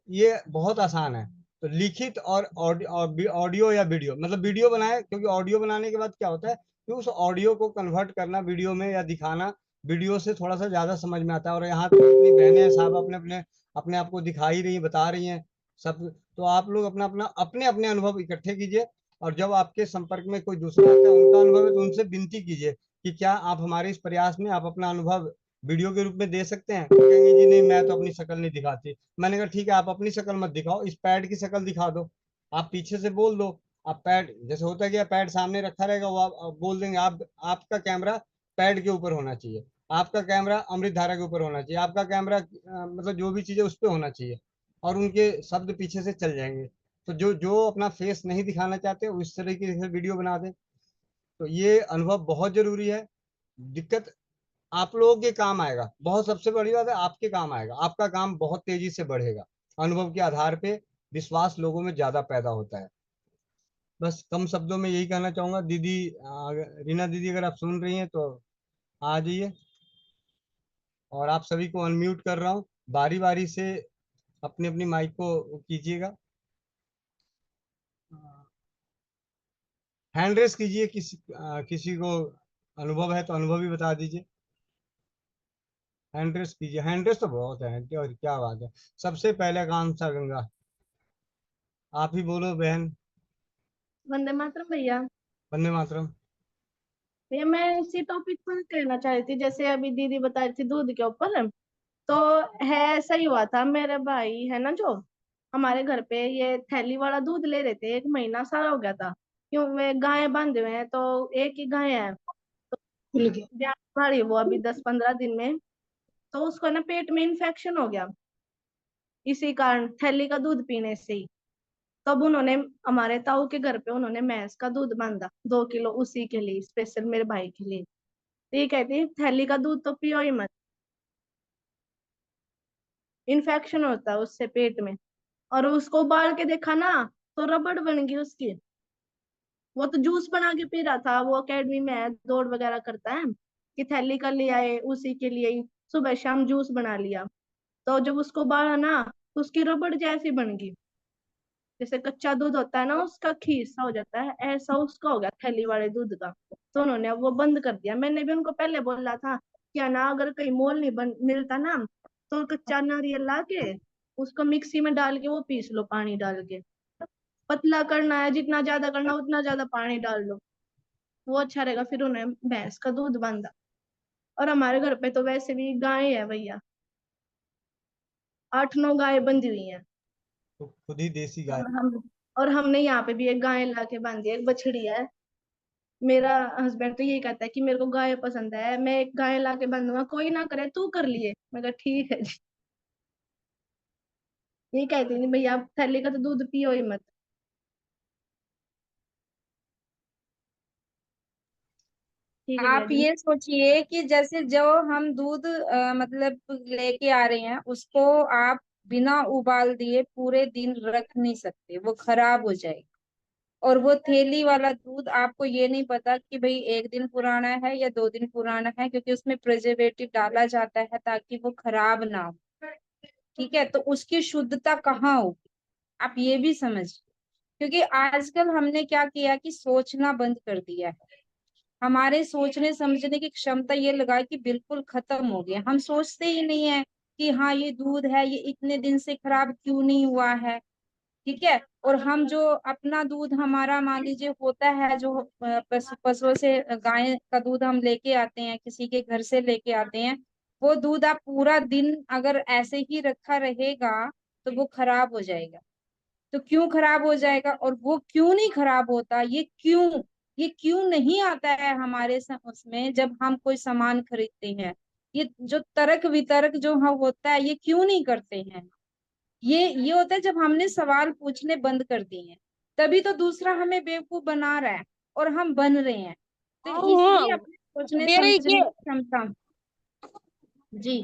ये बहुत आसान है। तो लिखित और ऑडियो या वीडियो, मतलब वीडियो बनाए, क्योंकि ऑडियो बनाने के बाद क्या होता है कि उस ऑडियो को कन्वर्ट करना वीडियो में या दिखाना, वीडियो से थोड़ा सा ज्यादा समझ में आता है। और यहाँ तो अपनी बहनें साहब अपने अपने अपने आप को दिखा ही रही हैं, बता रही हैं सब। तो आप लोग अपना अपना अपने अपने अनुभव इकट्ठे कीजिए। और जब आपके संपर्क में कोई दूसरा आता है, उनका अनुभव है, तो उनसे विनती कीजिए कि क्या आप हमारे इस प्रयास में आप अपना अनुभव वीडियो के रूप में दे सकते हैं। तो कहेंगे जी नहीं, मैं तो अपनी शक्ल नहीं दिखाती। मैंने कहा ठीक है, आप अपनी शक्ल मत दिखाओ, इस पैड की शक्ल दिखा दो। आप पीछे से बोल दो। आप पैड जैसे होता है कि पैड सामने रखा रहेगा, वो आप बोल देंगे। आप आपका कैमरा पैड के ऊपर होना चाहिए, आपका कैमरा अमृत धारा के ऊपर होना चाहिए, आपका कैमरा मतलब जो भी चीज़ है उस पर होना चाहिए। और उनके शब्द पीछे से चल जाएंगे। तो जो जो अपना फेस नहीं दिखाना चाहते उस तरीके से वीडियो बना दें। तो ये अनुभव बहुत जरूरी है। दिक्कत आप लोगों के काम आएगा, बहुत सबसे बड़ी बात है, आपके काम आएगा, आपका काम बहुत तेजी से बढ़ेगा। अनुभव के आधार पे विश्वास लोगों में ज्यादा पैदा होता है। बस कम शब्दों में यही कहना चाहूंगा दीदी। रीना दीदी, अगर आप सुन रही हैं तो आ जाइए। और आप सभी को अनम्यूट कर रहा हूँ, बारी बारी से अपनी अपनी माइक को कीजिएगा। हैंड रेस कीजिए, किसी को अनुभव है तो अनुभव भी बता दीजिए। हैंड रेस कीजिए, हैंड रेस तो बहुत है, और क्या बात है। सबसे पहले काम था गंगा, आप ही बोलो बहन। वंदे मातरम भैया। वंदे मातरम। भैया मैं इसी टॉपिक पर कहना चाह रही थी, जैसे अभी दीदी बता रही थी दूध के ऊपर। तो है, सही हुआ था, मेरे भाई है ना जो हमारे घर पे ये थैली वाला दूध ले रहे थे, 1 महीना सारा हो गया था। क्यों, वे गाय बांधे हुए हैं तो एक ही गाय है, ब्याह वाली वो अभी 10-15 दिन में। तो उसको ना पेट में इन्फेक्शन हो गया, इसी कारण थैली का दूध पीने से ही। तब उन्होंने हमारे ताऊ के घर पे उन्होंने भैंस का दूध बांधा 2 किलो उसी के लिए, स्पेशल मेरे भाई के लिए। तो ये कहती है थैली का दूध तो पियो ही मत, इन्फेक्शन होता है उससे पेट में। और उसको उबाल के देखा ना तो रबड़ बन गई उसकी। वो तो जूस बना के पी रहा था, वो अकेडमी में है, दौड़ वगैरह करता है, कि थैली का ले आए उसी के लिए ही सुबह शाम जूस बना लिया। तो जब उसको उबाला ना तो उसकी रबड़ जैसी बन गई, जैसे कच्चा दूध होता है ना उसका खीर सा हो जाता है, ऐसा उसका हो गया थैली वाले दूध का। तो उन्होंने वो बंद कर दिया। मैंने भी उनको पहले बोला था क्या ना, अगर कहीं मोल नहीं मिलता ना तो कच्चा नारियल ला के उसको मिक्सी में डाल के वो पीस लो, पानी डाल के। पतला करना है, जितना ज्यादा करना उतना ज्यादा पानी डाल लो, वो अच्छा रहेगा। फिर उन्हें भैंस का दूध बांधा। और हमारे घर पे तो वैसे भी गाय है भैया, 8-9 गाय बंधी हुई हैं। तो खुद ही देसी गाय। और हम और हमने यहाँ पे भी एक गाय ला के बांधी है, एक बछड़ी है। मेरा हस्बैंड तो यही कहता है कि मेरे को गाय पसंद है, मैं एक गाय ला के बांधूंगा, कोई ना करे तू कर लिए। मैं कहा ठीक है जी। यही कहती थी भैया आप थैली का तो दूध पियो ही मत। ठीक है भैया आप जी। ये सोचिए कि जैसे जो हम दूध मतलब लेके आ रहे हैं उसको आप बिना उबाल दिए पूरे दिन रख नहीं सकते, वो खराब हो जाएगा। और वो थैली वाला दूध आपको ये नहीं पता कि भाई 1 दिन पुराना है या 2 दिन पुराना है, क्योंकि उसमें प्रिजर्वेटिव डाला जाता है ताकि वो खराब ना हो। ठीक है, तो उसकी शुद्धता कहाँ होगी, आप ये भी समझिए। क्योंकि आजकल हमने क्या किया कि सोचना बंद कर दिया है। हमारे सोचने समझने की क्षमता ये लगा कि बिल्कुल खत्म हो गया, हम सोचते ही नहीं है कि हाँ ये दूध है, ये इतने दिन से खराब क्यों नहीं हुआ है। ठीक है, और हम जो अपना दूध हमारा मान लीजिए होता है, जो पशुओं से गाय का दूध हम लेके आते हैं, किसी के घर से लेके आते हैं, वो दूध आप पूरा दिन अगर ऐसे ही रखा रहेगा तो वो खराब हो जाएगा। तो क्यों खराब हो जाएगा, और वो क्यों नहीं खराब होता, ये क्यों नहीं आता है हमारे उसमें जब हम कोई सामान खरीदते हैं। ये जो तर्क वितर्क जो होता है, ये क्यों नहीं करते हैं। ये होता है जब हमने सवाल पूछने बंद कर दिए हैं, तभी तो दूसरा हमें बेवकूफ बना रहा है और हम बन रहे हैं। तो इसलिए अपने सोचने समझने की क्षमता। जी,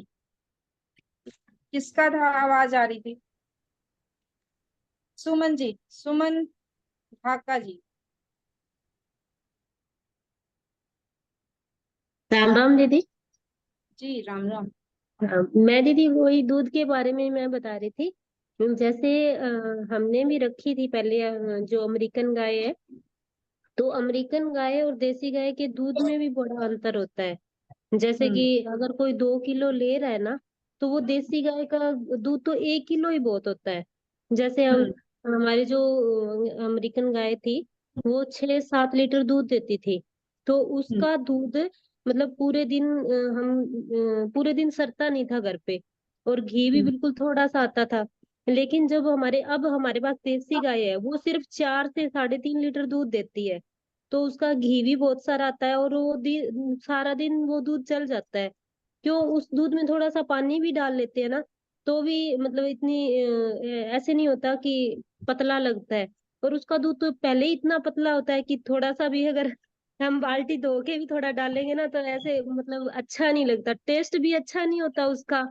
किसका था आवाज आ रही थी? सुमन जी, सुमन ढाका जी। राम राम दीदी। जी राम राम। हाँ, मैं दीदी वही दूध के बारे में मैं बता रही थी। जैसे हमने भी रखी थी पहले, जो अमेरिकन गाय है। तो अमेरिकन गाय और देसी गाय के दूध में भी बड़ा अंतर होता है। जैसे कि हम्म अगर कोई 2 किलो ले रहा है ना, तो वो देसी गाय का दूध तो 1 किलो ही बहुत होता है। जैसे हम हम्म हमारी जो अमेरिकन गाय थी, वो 6-7 लीटर दूध देती थी। तो हम्म उसका दूध मतलब पूरे दिन पूरे दिन सरता नहीं था घर पे। और घी भी हम्म बिल्कुल थोड़ा सा आता था। लेकिन जब अब हमारे पास देसी गाय है, वो सिर्फ 4 से 3.5 लीटर दूध देती है। तो उसका घी भी बहुत सारा आता है, और वो सारा दिन वो दूध चल जाता है। क्यों, उस दूध में थोड़ा सा पानी भी डाल लेते हैं ना, तो भी मतलब इतनी ऐसे नहीं होता कि पतला लगता है। और उसका दूध तो पहले ही इतना पतला होता है कि थोड़ा सा भी अगर हम बाल्टी धो के भी थोड़ा डालेंगे ना, तो ऐसे मतलब अच्छा नहीं लगता, टेस्ट भी अच्छा नहीं होता उसका,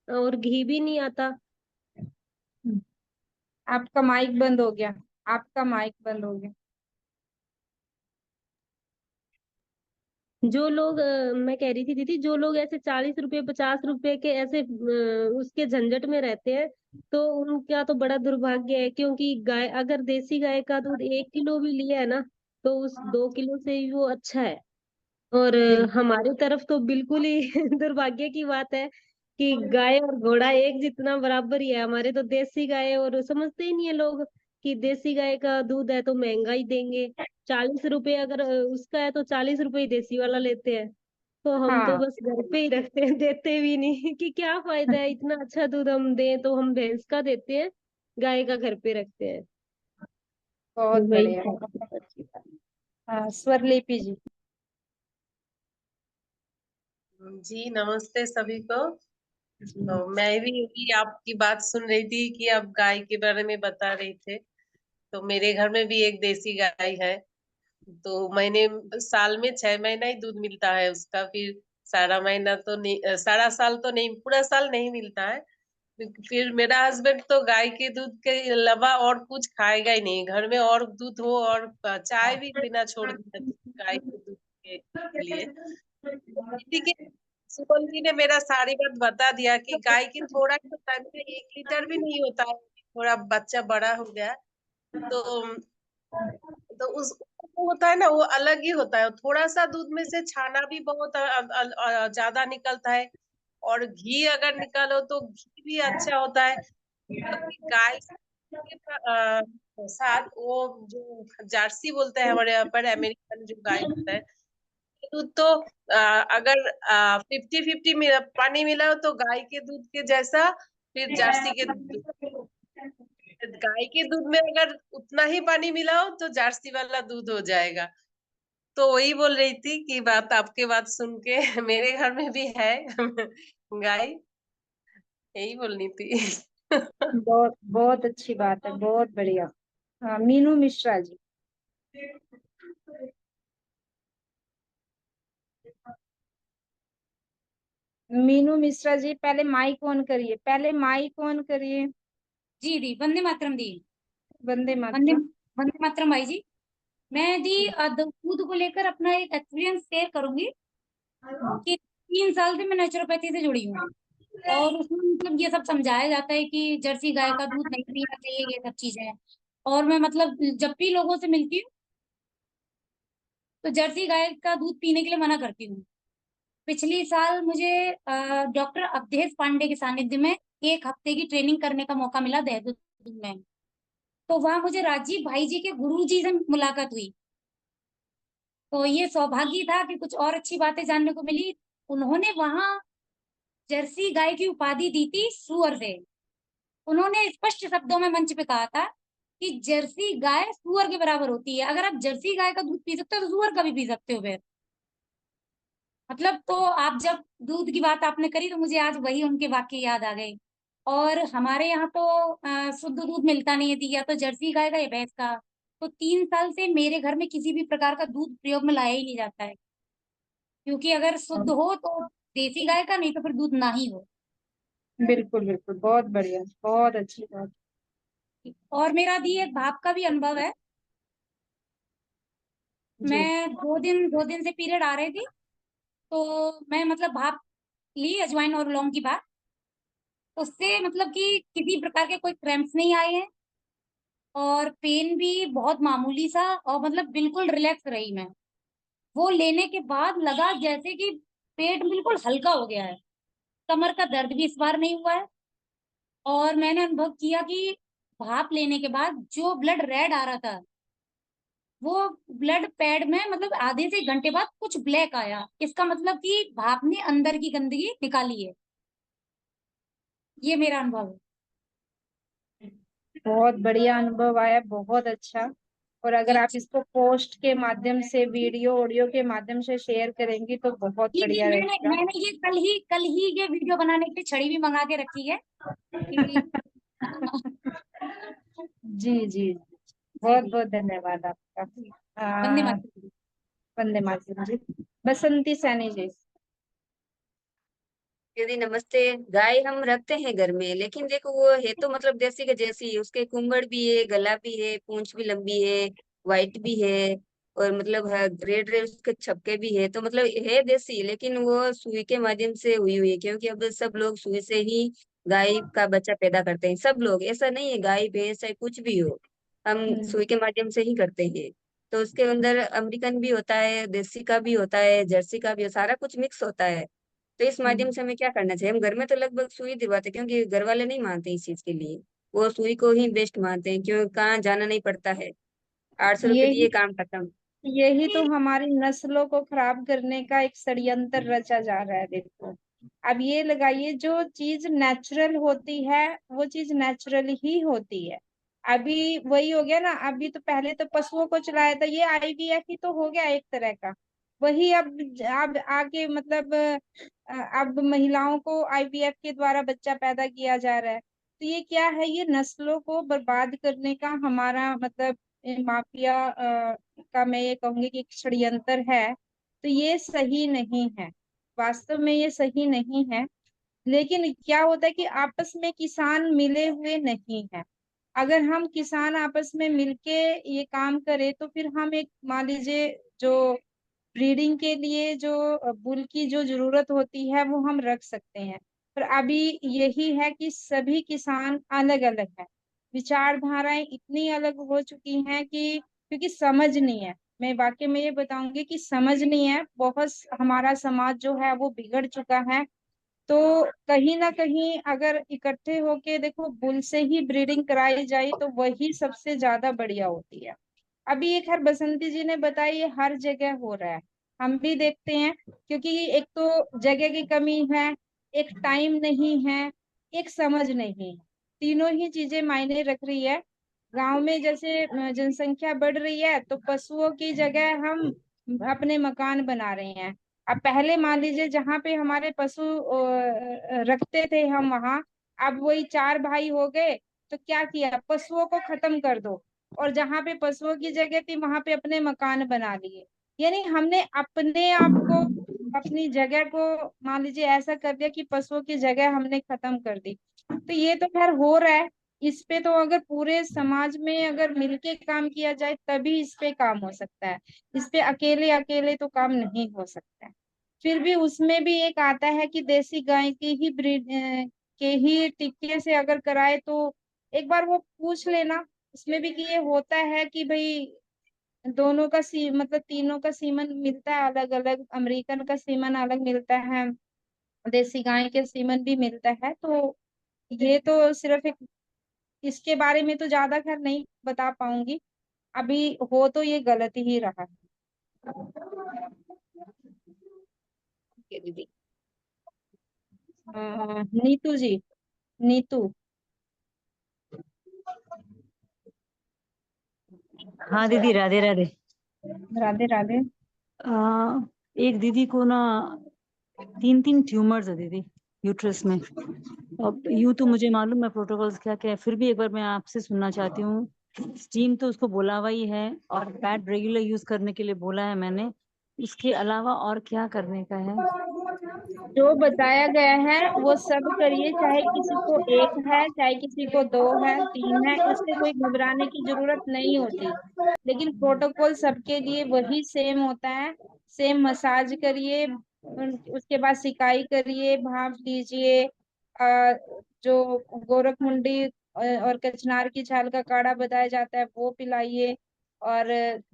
और घी भी नहीं आता। हम्म। आपका माइक बंद हो गया, आपका माइक बंद हो गया। जो लोग मैं कह रही थी दीदी, जो लोग ऐसे 40 रुपए 50 रुपए के ऐसे उसके झंझट में रहते हैं, तो उनका तो बड़ा दुर्भाग्य है। क्योंकि गाय, अगर देसी गाय का दूध 1 किलो भी लिया है ना, तो उस 2 किलो से ही वो अच्छा है। और बिल्कुल। हमारी तरफ तो बिल्कुल ही दुर्भाग्य की बात है कि गाय और घोड़ा एक जितना बराबर ही है। हमारे तो देसी गाय, और समझते ही नहीं है लोग कि देसी गाय का दूध है तो महंगा ही देंगे, 40 रुपए अगर उसका है तो 40 रुपए ही देसी वाला लेते हैं। तो हम तो हाँ, बस घर पे ही रखते हैं, देते भी नहीं कि क्या फायदा है, इतना अच्छा दूध हम दें तो हम भैंस का देते हैं, गाय का घर पे रखते हैं। बहुत तो वही बढ़िया, था। बहुत अच्छी बात। हाँ, स्वरलिपि जी। जी नमस्ते सभी को। जी, तो मैं भी यही आपकी बात सुन रही थी कि आप गाय के बारे में बता रहे थे। तो मेरे घर में भी एक देसी गाय है। तो महीने साल में 6 महीना ही दूध मिलता है उसका। फिर सारा महीना तो नहीं, सारा साल तो नहीं, पूरा साल नहीं मिलता है। फिर मेरा हस्बैंड तो गाय के दूध के अलावा और कुछ खाएगा ही नहीं। घर में और दूध हो और चाय भी बिना छोड़ दिया गाय के दूध के लिए। दीदी के सुमन जी ने मेरा सारी बात बता दिया कि गाय की थोड़ा ही होता है, मेरा 1 लीटर भी नहीं होता है। थोड़ा बच्चा बड़ा हो गया तो उस वो होता है ना, वो अलग ही होता है। थोड़ा सा दूध में से छाना भी बहुत ज्यादा निकलता है। और घी अगर निकालो तो घी भी अच्छा होता है। मतलब कि गाय के साथ वो जो जर्सी बोलते हैं हमारे यहाँ पर, अमेरिकन जो गाय होता है, दूध तो अगर 50-50 पानी मिलाओ तो गाय के दूध के जैसा, फिर जर्सी के दूध, गाय के दूध में अगर उतना ही पानी मिलाओ तो जर्सी वाला दूध हो जाएगा। तो वही बोल रही थी कि बात आपके बात सुन के मेरे घर में भी है गाय, यही बोलनी थी। बहुत बहुत अच्छी बात है, बहुत बढ़िया। हाँ, मीनू मिश्रा जी। मीनू मिश्रा जी, पहले माइक ऑन करिए, पहले माइक ऑन करिए। जी दी, वंदे मातरम दी। वंदे वंदे मातरम। वंदे मातरम भाई जी। मैं दी दूध को लेकर अपना एक एक्सपीरियंस शेयर करूंगी कि 3 साल से मैं नेचुरोपैथी से जुड़ी हूँ। और उसमें मतलब ये सब समझाया जाता है कि जर्सी गाय का दूध नहीं पीना चाहिए, ये सब चीजें। और मैं मतलब जब भी लोगों से मिलती हूँ तो जर्सी गाय का दूध पीने के लिए मना करती हूँ। पिछली साल मुझे डॉक्टर अवधेश पांडे के सानिध्य में 1 हफ्ते की ट्रेनिंग करने का मौका मिला देहरादून में। तो वहां मुझे राजीव भाई जी के गुरुजी से मुलाकात हुई। तो ये सौभाग्य था कि कुछ और अच्छी बातें जानने को मिली। उन्होंने वहां जर्सी गाय की उपाधि दी थी सुअर से। उन्होंने स्पष्ट शब्दों में मंच पे कहा था कि जर्सी गाय सुअर के बराबर होती है। अगर आप जर्सी गाय का दूध पी सकते हो तो सुअर का भी पी सकते हो फिर। मतलब तो आप जब दूध की बात आपने करी तो मुझे आज वही उनके वाक्य याद आ गए। और हमारे यहाँ तो शुद्ध दूध मिलता नहीं है दी, या तो जर्सी गाय का या भैंस का। तो 3 साल से मेरे घर में किसी भी प्रकार का दूध प्रयोग में लाया ही नहीं जाता है, क्योंकि अगर शुद्ध हो तो देसी गाय का, नहीं तो फिर दूध ना ही हो। बिल्कुल बिल्कुल, बहुत बढ़िया, बहुत अच्छी बात। और मेरा दी एक भाप का भी अनुभव है। जी। मैं 2 दिन से पीरियड आ रही थी। तो मैं मतलब भाप ली अजवाइन और लौंग की भाप। उससे मतलब कि किसी प्रकार के कोई क्रैम्प्स नहीं आए हैं। और पेन भी बहुत मामूली सा, और मतलब बिल्कुल रिलैक्स रही मैं। वो लेने के बाद लगा जैसे कि पेट बिल्कुल हल्का हो गया है। कमर का दर्द भी इस बार नहीं हुआ है। और मैंने अनुभव किया कि भाप लेने के बाद जो ब्लड रेड आ रहा था, वो ब्लड पैड में मतलब आधे से 1 घंटे बाद कुछ ब्लैक आया। इसका मतलब कि भाप ने अंदर की गंदगी निकाली है। ये मेरा अनुभव है। बहुत बढ़िया अनुभव आया, बहुत अच्छा। और अगर जी आप जी इसको पोस्ट के माध्यम से, वीडियो ऑडियो के माध्यम से शेयर करेंगी तो बहुत जी जी, बढ़िया मैंने रहेगा। मैंने ये कल ही ये वीडियो बनाने के लिए छड़ी भी मंगा के रखी है कि जी जी, जी बहुत जी बहुत धन्यवाद आपका। जी। वंदे आ, मातरम। वंदे मातरम जी। बसंती सैनी जी। दीदी नमस्ते। गाय हम रखते हैं घर में, लेकिन देखो वो है तो मतलब देसी के जैसी है। उसके कुंबड़ भी है, गला भी है, पूंछ भी लंबी है, वाइट भी है, और मतलब है रेड रेड उसके छपके भी है। तो मतलब है देसी, लेकिन वो सुई के माध्यम से हुई हुई है, क्योंकि अब सब लोग सुई से ही गाय का बच्चा पैदा करते हैं। सब लोग, ऐसा नहीं है गाय भैंस चाहे कुछ भी हो, हम हम्म। सुई के माध्यम से ही करते हैं। तो उसके अंदर अमेरिकन भी होता है, देसी का भी होता है, जर्सी का भी, सारा कुछ मिक्स होता है। तो इस माध्यम हम्म। से हमें क्या करना चाहिए? हम घर में तो लगभग सुई दिलवाते हैं, क्योंकि घर वाले नहीं मानते इस चीज के लिए। वो सुई को ही बेस्ट मानते हैं, क्यों कहाँ जाना नहीं पड़ता है, 800 रुपये यही दिए काम खत्म। यही तो हमारी नस्लों को खराब करने का एक षड्यंत्र रचा जा रहा है। देखो, अब ये लगाइए, जो चीज नेचुरल होती है वो चीज नेचुरल ही होती है। अभी वही हो गया ना, अभी तो पहले तो पशुओं को चलाया था, ये आईवीएफ ही तो हो गया एक तरह का। वही अब आगे मतलब अब महिलाओं को आईवीएफ के द्वारा बच्चा पैदा किया जा रहा है। तो ये क्या है, ये नस्लों को बर्बाद करने का हमारा मतलब माफिया का मैं ये कहूंगी कि एक षड्यंत्र है। तो ये सही नहीं है, वास्तव में ये सही नहीं है। लेकिन क्या होता है कि आपस में किसान मिले हुए नहीं है। अगर हम किसान आपस में मिलके ये काम करें तो फिर हम एक मान लीजिए जो ब्रीडिंग के लिए जो बुल की जो जरूरत होती है वो हम रख सकते हैं। पर अभी यही है कि सभी किसान अलग अलग है, विचारधाराएं इतनी अलग हो चुकी हैं कि क्योंकि समझ नहीं है। मैं वाकई में ये बताऊंगी कि समझ नहीं है, बहुत हमारा समाज जो है वो बिगड़ चुका है। तो कहीं ना कहीं अगर इकट्ठे होके देखो बुल से ही ब्रीडिंग कराई जाए तो वही सबसे ज्यादा बढ़िया होती है। अभी ये खैर बसंती जी ने बताया, ये हर जगह हो रहा है, हम भी देखते हैं। क्योंकि एक तो जगह की कमी है, एक टाइम नहीं है, एक समझ नहीं है। तीनों ही चीजें मायने रख रही है। गांव में जैसे जनसंख्या बढ़ रही है तो पशुओं की जगह हम अपने मकान बना रहे हैं। अब पहले मान लीजिए जहाँ पे हमारे पशु रखते थे हम वहां, अब वही 4 भाई हो गए, तो क्या किया, पशुओं को खत्म कर दो, और जहाँ पे पशुओं की जगह थी वहां पे अपने मकान बना लिए। यानी हमने अपने आप को, अपनी जगह को मान लीजिए ऐसा कर दिया कि पशुओं की जगह हमने खत्म कर दी। तो ये तो खैर हो रहा है। इस पे तो अगर पूरे समाज में अगर मिलके काम किया जाए तभी इस पे काम हो सकता है। इस पे अकेले अकेले तो काम नहीं हो सकता है। फिर भी उसमें भी एक आता है कि देसी गाय की ही ब्रीड के ही टिक्के से अगर कराए तो एक बार वो पूछ लेना उसमें भी कि ये होता है कि भाई दोनों का मतलब तीनों का सीमन मिलता है अलग अलग, अमेरिकन का सीमन अलग मिलता है, देसी गाय के सीमन भी मिलता है। तो ये तो सिर्फ एक, इसके बारे में तो ज्यादा खैर नहीं बता पाऊंगी। अभी हो तो ये गलत ही रहा है। ठीक है दीदी। नीतू जी, नीतू। हाँ दीदी, राधे राधे। राधे राधे। आ, एक दीदी को ना 3 ट्यूमर्स है दीदी यूट्रस में। अब यूं तो मुझे मालूम है प्रोटोकॉल्स क्या क्या है, फिर भी एक बार मैं आपसे सुनना चाहती हूँ। स्टीम तो उसको बोला हुआ ही है और पैड रेगुलर यूज करने के लिए बोला है मैंने, इसके अलावा और क्या करने का है? जो बताया गया है वो सब करिए, चाहे किसी को 1 है, चाहे किसी को 2 है, 3 है, इससे कोई घबराने की जरूरत नहीं होती। लेकिन प्रोटोकॉल सबके लिए वही सेम होता है। सेम मसाज करिए, उसके बाद सिकाई करिए, भाप लीजिए, जो गोरख मुंडी और कचनार की छाल का काढ़ा बताया जाता है वो पिलाइए। और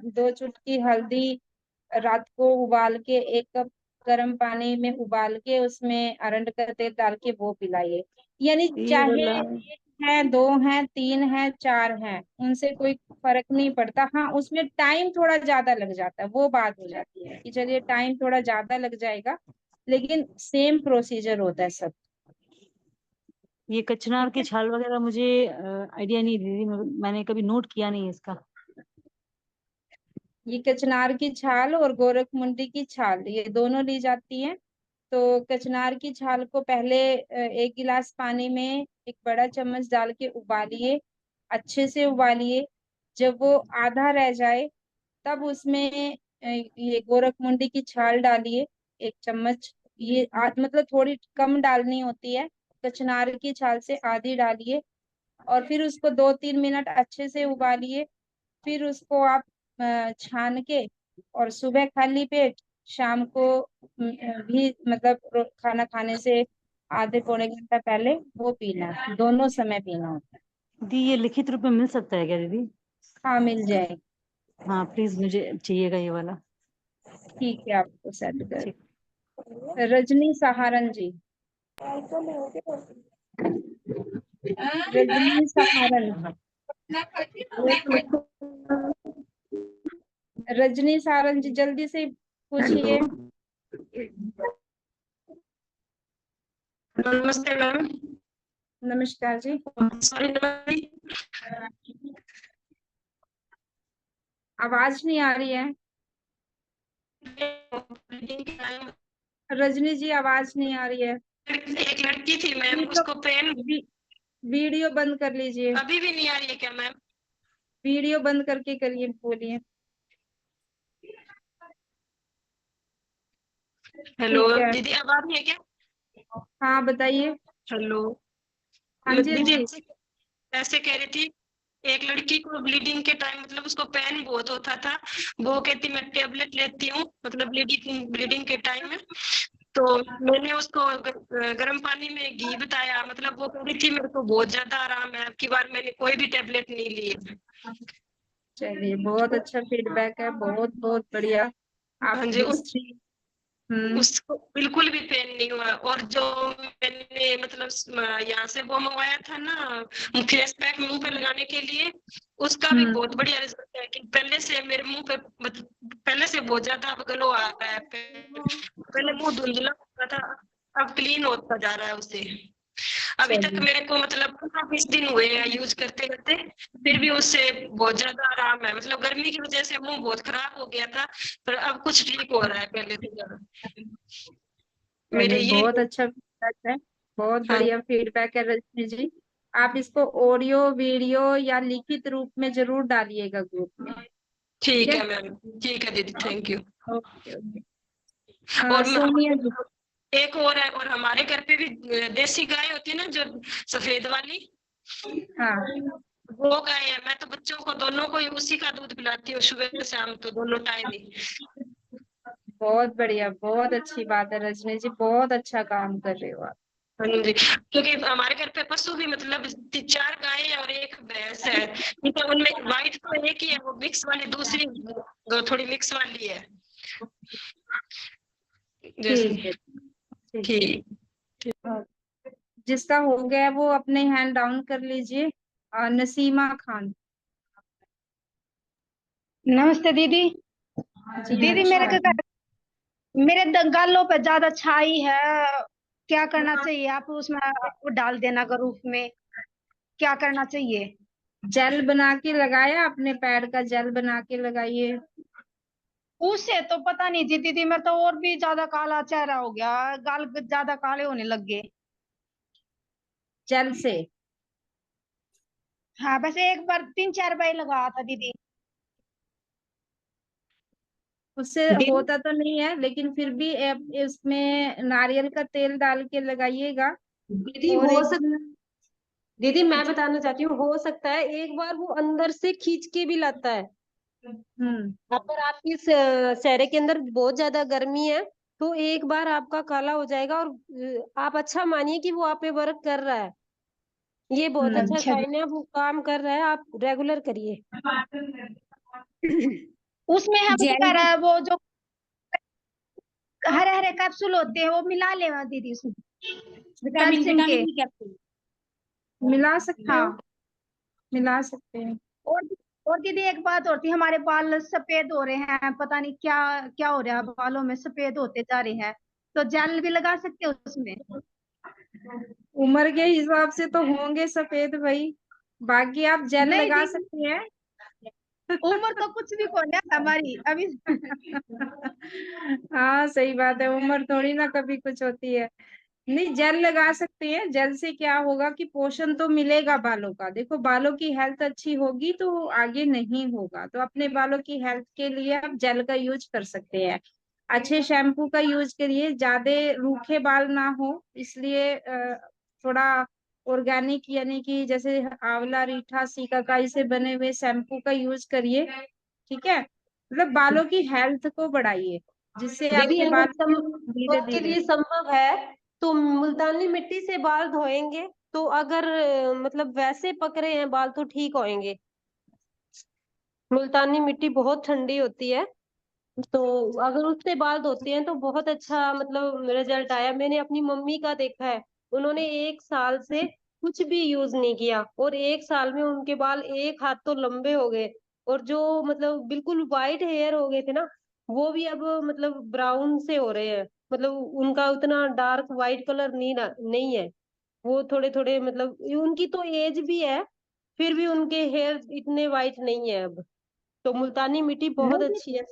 2 चुटकी हल्दी रात को उबाल के 1 कप गर्म पानी में उबाल के उसमें अरंड का तेल डाल के वो पिलाइए। यानी ये चाहे वाला 1 है, 2 है, 3 है, 4 है, उनसे कोई फर्क नहीं पड़ता। हाँ, उसमें टाइम थोड़ा ज्यादा लग जाता है, वो बात हो जाती है कि चलिए टाइम थोड़ा ज्यादा लग जाएगा, लेकिन सेम प्रोसीजर होता है सब। ये कचनार ठीक की है। छाल वगैरह मुझे आइडिया नहीं दीदी, मैंने कभी नोट किया नहीं इसका। ये कचनार की छाल और गोरख मुंडी की छाल ये दोनों ली जाती है। तो कचनार की छाल को पहले 1 गिलास पानी में 1 बड़ा चम्मच डाल के उबालिए, अच्छे से उबालिए। जब वो आधा रह जाए तब उसमें ये गोरख मुंडी की छाल डालिए 1 चम्मच। ये मतलब थोड़ी कम डालनी होती है, कचनार की छाल से आधी डालिए। और फिर उसको 2-3 मिनट अच्छे से उबालिए। फिर उसको आप छान के और सुबह खाली पेट, शाम को भी मतलब खाना खाने से आधे पौने घंटा पहले वो पीना है, दोनों समय पीना होता है। दी ये लिखित रूप में मिल सकता है क्या दीदी? हाँ, मिल जाएगी। हाँ प्लीज, मुझे चाहिएगा ये वाला। ठीक है, आपको सेंड ठीक। कर। रजनी सहारन जी। रजनी सहारन, रजनी सारन जी जल्दी से पूछिए। नमस्ते मैम। नमस्कार जी। सॉरी नमस्ते। आवाज नहीं आ रही है। रजनी जी आवाज नहीं आ रही है। एक लड़की थी मैम, उसको पेन। वीडियो बंद कर लीजिए। अभी भी नहीं आ रही है क्या मैम? वीडियो बंद करके करिए, बोलिए। हेलो ठीक है। दीदी, अब आ रही है क्या? हाँ बताइए। हेलो हाँ जी, हाँ दीदी, जी। ऐसे कह रही थी, एक लड़की को ब्लीडिंग के टाइम मतलब उसको पेन बहुत होता था। वो कहती मैं टेबलेट लेती हूँ मतलब ब्लीडिंग के टाइम में। तो मैंने उसको गर्म पानी में घी बताया, मतलब वो कह रही थी मेरे को बहुत ज्यादा आराम है, अब की बार मैंने कोई भी टेबलेट नहीं ली है। चलिए, बहुत अच्छा फीडबैक है, बहुत बहुत बढ़िया। आप हाँ जी, उसको बिल्कुल भी पेन नहीं हुआ। और जो मैंने मतलब यहाँ से वो मंगवाया था ना फेस पैक मुंह पे लगाने के लिए, उसका भी बहुत बढ़िया रिजल्ट है कि पहले से मेरे मुंह पे पहले से बहुत ज्यादा ग्लो आ रहा है। पहले मुंह धुंधला होता था, अब क्लीन होता जा रहा है उससे। अभी तक मेरे को मतलब 15-20 दिन हुए हैं यूज करते करते, फिर भी उससे बहुत ज्यादा आराम है। मतलब गर्मी की वजह से मुंह बहुत खराब हो गया था, पर अब कुछ ठीक हो रहा है पहले से ज्यादा। मेरे चलिए, ये बहुत अच्छा फीडबैक है, बहुत हाँ बढ़िया फीडबैक है रजनी जी। आप इसको ऑडियो वीडियो या लिखित रूप में जरूर डालिएगा ग्रुप में। ठीक है मैम, ठीक है दीदी, थैंक यू। Okay okay. और सोनिया जी। एक और है, और हमारे घर पे भी देसी गाय होती है ना जो सफेद वाली, हाँ, वो गाय है। मैं तो बच्चों को दोनों को ही उसी का दूध पिलाती हूँ, सुबह शाम, तो दोनों टाइम ही। बहुत बढ़िया, बहुत अच्छी बात है रजनी जी, बहुत अच्छा काम कर रहे हो आप। हाँ जी, क्योंकि हमारे घर पे पशु भी मतलब 4 गाय है और 1 भैंस है। ठीक है, उनमें व्हाइट तो एक ही है, वो मिक्स वाली दूसरी थोड़ी मिक्स वाली है जैसे। ठीक है, ठीक है। ठीक। जिसका हो गया वो अपने हैंड डाउन कर लीजिए। नसीमा खान। नमस्ते दीदी। जी दीदी नमस्कार। मेरे गालों पे ज्यादा छाई है, क्या करना चाहिए? आप उसमें वो डाल देना ग्रुप में, क्या करना चाहिए? जेल बना के लगाया, अपने पैर का जेल बना के लगाइए। उससे तो पता नहीं थी दीदी, मैं तो और भी ज्यादा काला चेहरा हो गया, गाल ज्यादा काले होने लग गए। जेल से? हाँ, बस एक बार 3-4 बार लगाया था दीदी। उससे होता तो नहीं है, लेकिन फिर भी इसमें नारियल का तेल डाल के लगाइएगा। दीदी और हो एक सकता दीदी मैं बताना चाहती हूँ, हो सकता है एक बार वो अंदर से खींच के भी लाता है। अगर आपकी चेहरे के अंदर बहुत ज्यादा गर्मी है तो एक बार आपका काला हो जाएगा, और आप अच्छा मानिए कि वो आप पे वर्क कर रहा है। ये बहुत अच्छा अच्छा साइन है, वो काम कर रहा है, आप रेगुलर करिए। उसमें हम क्या जेल कर रहे हैं, वो जो हरे हरे कैप्सूल होते हैं वो मिला लेना दीदी उसमें, विटामिन कैल्शियम के। विटामिन की कैप्सूल। मिला सकते हो, हाँ। मिला सकते हैं। और और दीदी एक बात और थी, हमारे बाल सफेद हो रहे हैं, पता नहीं क्या क्या हो रहा है, बालों में सफेद होते जा रहे हैं, तो जेल भी लगा सकते हो उसमें? उम्र के हिसाब से तो होंगे सफेद भाई, बाकी आप जेल नहीं लगा दीदी, सकती हैं। उम्र तो कुछ भी कौन है हमारी अभी। हाँ सही बात है, उम्र थोड़ी ना कभी कुछ होती है। नहीं, जेल लगा सकते हैं। जेल से क्या होगा कि पोषण तो मिलेगा बालों का। देखो, बालों की हेल्थ अच्छी होगी तो आगे नहीं होगा, तो अपने बालों की हेल्थ के लिए आप जेल का यूज कर सकते हैं। अच्छे शैम्पू का यूज करिए, ज्यादा रूखे बाल ना हो, इसलिए थोड़ा ऑर्गेनिक यानी कि जैसे आंवला, रीठा, सीकाकाई से बने हुए शैम्पू का यूज करिए। ठीक है, मतलब बालों की हेल्थ को बढ़ाइए, जिससे दीदी आपके अगर बाल धीरे आपके धीरे। लिए संभव है तो मुल्तानी मिट्टी से बाल धोएंगे तो अगर मतलब वैसे पकड़े हैं बाल तो ठीक होएंगे। मुल्तानी मिट्टी बहुत ठंडी होती है, तो अगर उससे बाल धोते हैं तो बहुत अच्छा मतलब रिजल्ट आया। मैंने अपनी मम्मी का देखा है, उन्होंने 1 साल से कुछ भी यूज नहीं किया, और 1 साल में उनके बाल 1 हाथ तो लंबे हो गए, और जो मतलब बिल्कुल वाइट हेयर हो गए थे ना, वो भी अब मतलब ब्राउन से हो रहे हैं। मतलब उनका उतना डार्क वाइट कलर नहीं है। वो थोड़े थोड़े मतलब उनकी तो एज भी है, फिर भी उनके हेयर इतने वाइट नहीं है अब। तो मुल्तानी मिट्टी बहुत नहीं अच्छी है,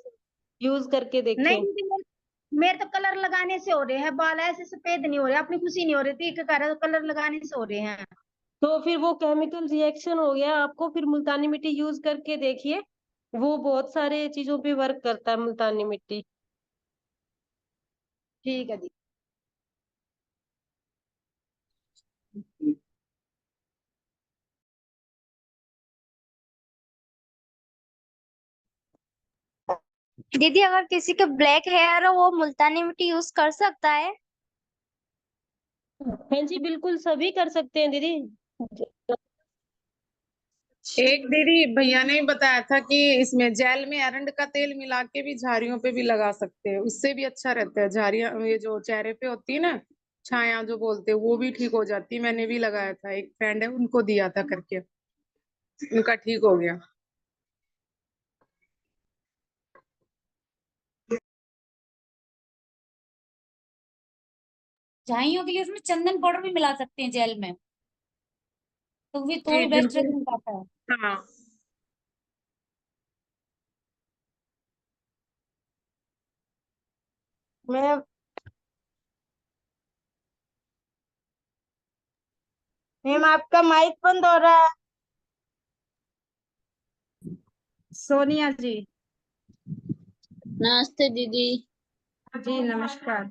यूज करके नहीं देखें। दीदी, मेरे तो कलर लगाने से हो रहे हैं बाल, ऐसे सफेद नहीं हो रहे, अपनी खुशी नहीं हो रही थी, कह रहा कलर लगाने से हो रहे हैं। तो फिर वो केमिकल रिएक्शन हो गया आपको, फिर मुल्तानी मिट्टी यूज करके देखिए, वो बहुत सारे चीजों पे वर्क करता है मुल्तानी मिट्टी। ठीक है दीदी। दीदी अगर किसी के ब्लैक हेयर हो वो मुल्तानी मिट्टी यूज कर सकता है? हाँ जी, बिल्कुल सभी कर सकते हैं दीदी। एक दीदी भैया ने बताया था कि इसमें जेल में अरंड का तेल मिला के भी झाड़ियों पे भी लगा सकते हैं, उससे भी अच्छा रहता है। झाड़ियां ये जो चेहरे पे होती है ना, छाया जो बोलते हैं, वो भी ठीक हो जाती है। मैंने भी लगाया था, एक फ्रेंड है उनको दिया था करके, उनका ठीक हो गया। झाइयों के लिए उसमें चंदन पाउडर भी मिला सकते हैं जेल में, तो भी जी थोड़ी बेस्ट बिल्कुल। रिजल्ट आता है। हाँ मैम मैम आपका माइक बंद हो रहा है। सोनिया जी। नमस्ते दीदी। जी नमस्कार।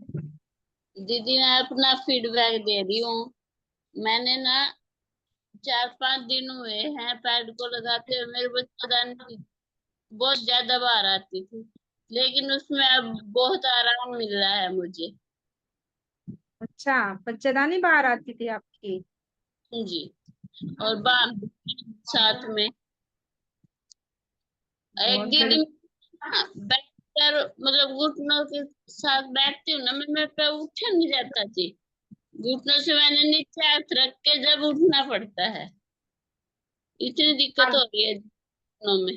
दीदी मैं अपना फीडबैक दे रही हूँ। मैंने ना 4-5 दिन हुए हैं पैड को लगाते हुए, मेरे बच्चेदानी की बहुत ज्यादा बाहर आती थी, लेकिन उसमें अब बहुत आराम मिल रहा है मुझे। अच्छा, बच्चेदानी बाहर आती थी आपकी? जी, और बाम साथ में एक बहुत दीदी बड़ी। बैठकर मतलब घुटनों के साथ बैठती हूँ ना, मैं पे उठा नहीं जाता थी, घुटनों से मैंने नीचे हाथ रख के जब उठना पड़ता है, इतनी दिक्कत हो रही है घुटनों में।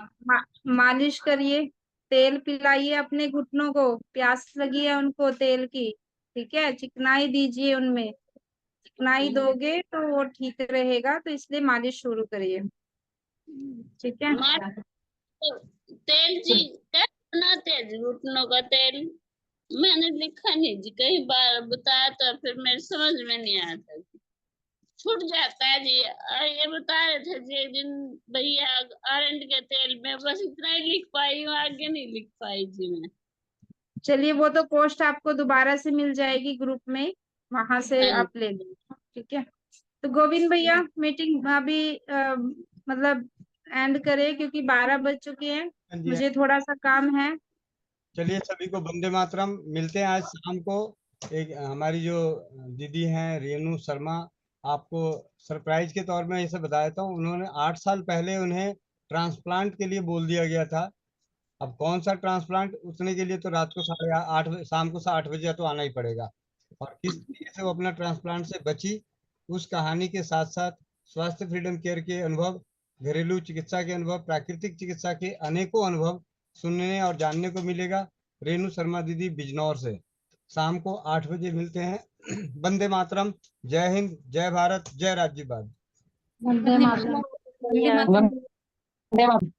मालिश करिए, तेल पिलाइए अपने घुटनों को, प्यास लगी है उनको तेल की, ठीक है, चिकनाई दीजिए उनमें, चिकनाई दोगे तो वो ठीक रहेगा, तो इसलिए मालिश शुरू करिए, ठीक है। तो तेल जी कैसे बनाते हैं जी घुटनों का तेल? मैंने लिखा नहीं जी, कई बार बताया तो फिर मेरे समझ में नहीं आता जी, छूट जाता है जी। ये बता रहे थे जी एक दिन भैया आरंड के तेल में, बस इतना ही लिख पाई हूँ, आगे नहीं लिख पाई जी मैं। चलिए, वो तो पोस्ट आपको दोबारा से मिल जाएगी ग्रुप में, वहां से हाँ आप ले लेंगे, ठीक है। तो गोविंद भैया मीटिंग अभी मतलब एंड करे, क्योंकि 12 बज चुके हैं, हाँ जी, मुझे थोड़ा सा काम है। चलिए सभी को वंदे मातरम। मिलते हैं आज शाम को। एक हमारी जो दीदी हैं रेनू शर्मा, आपको सरप्राइज के तौर में इसे बताया था, उन्होंने 8 साल पहले उन्हें ट्रांसप्लांट के लिए बोल दिया गया था। अब कौन सा ट्रांसप्लांट, उतने के लिए तो रात को 8:30 शाम को 8 बजे तो आना ही पड़ेगा। और किस तरीके से वो अपना ट्रांसप्लांट से बची, उस कहानी के साथ साथ स्वास्थ्य फ्रीडम केयर के अनुभव, घरेलू चिकित्सा के अनुभव, प्राकृतिक चिकित्सा के अनेकों अनुभव सुनने और जानने को मिलेगा रेणु शर्मा दीदी बिजनौर से। शाम को 8 बजे मिलते हैं। वंदे मातरम। जय हिंद, जय भारत, जय राज्यवाद। वंदे मातरम। वंदे मातरम।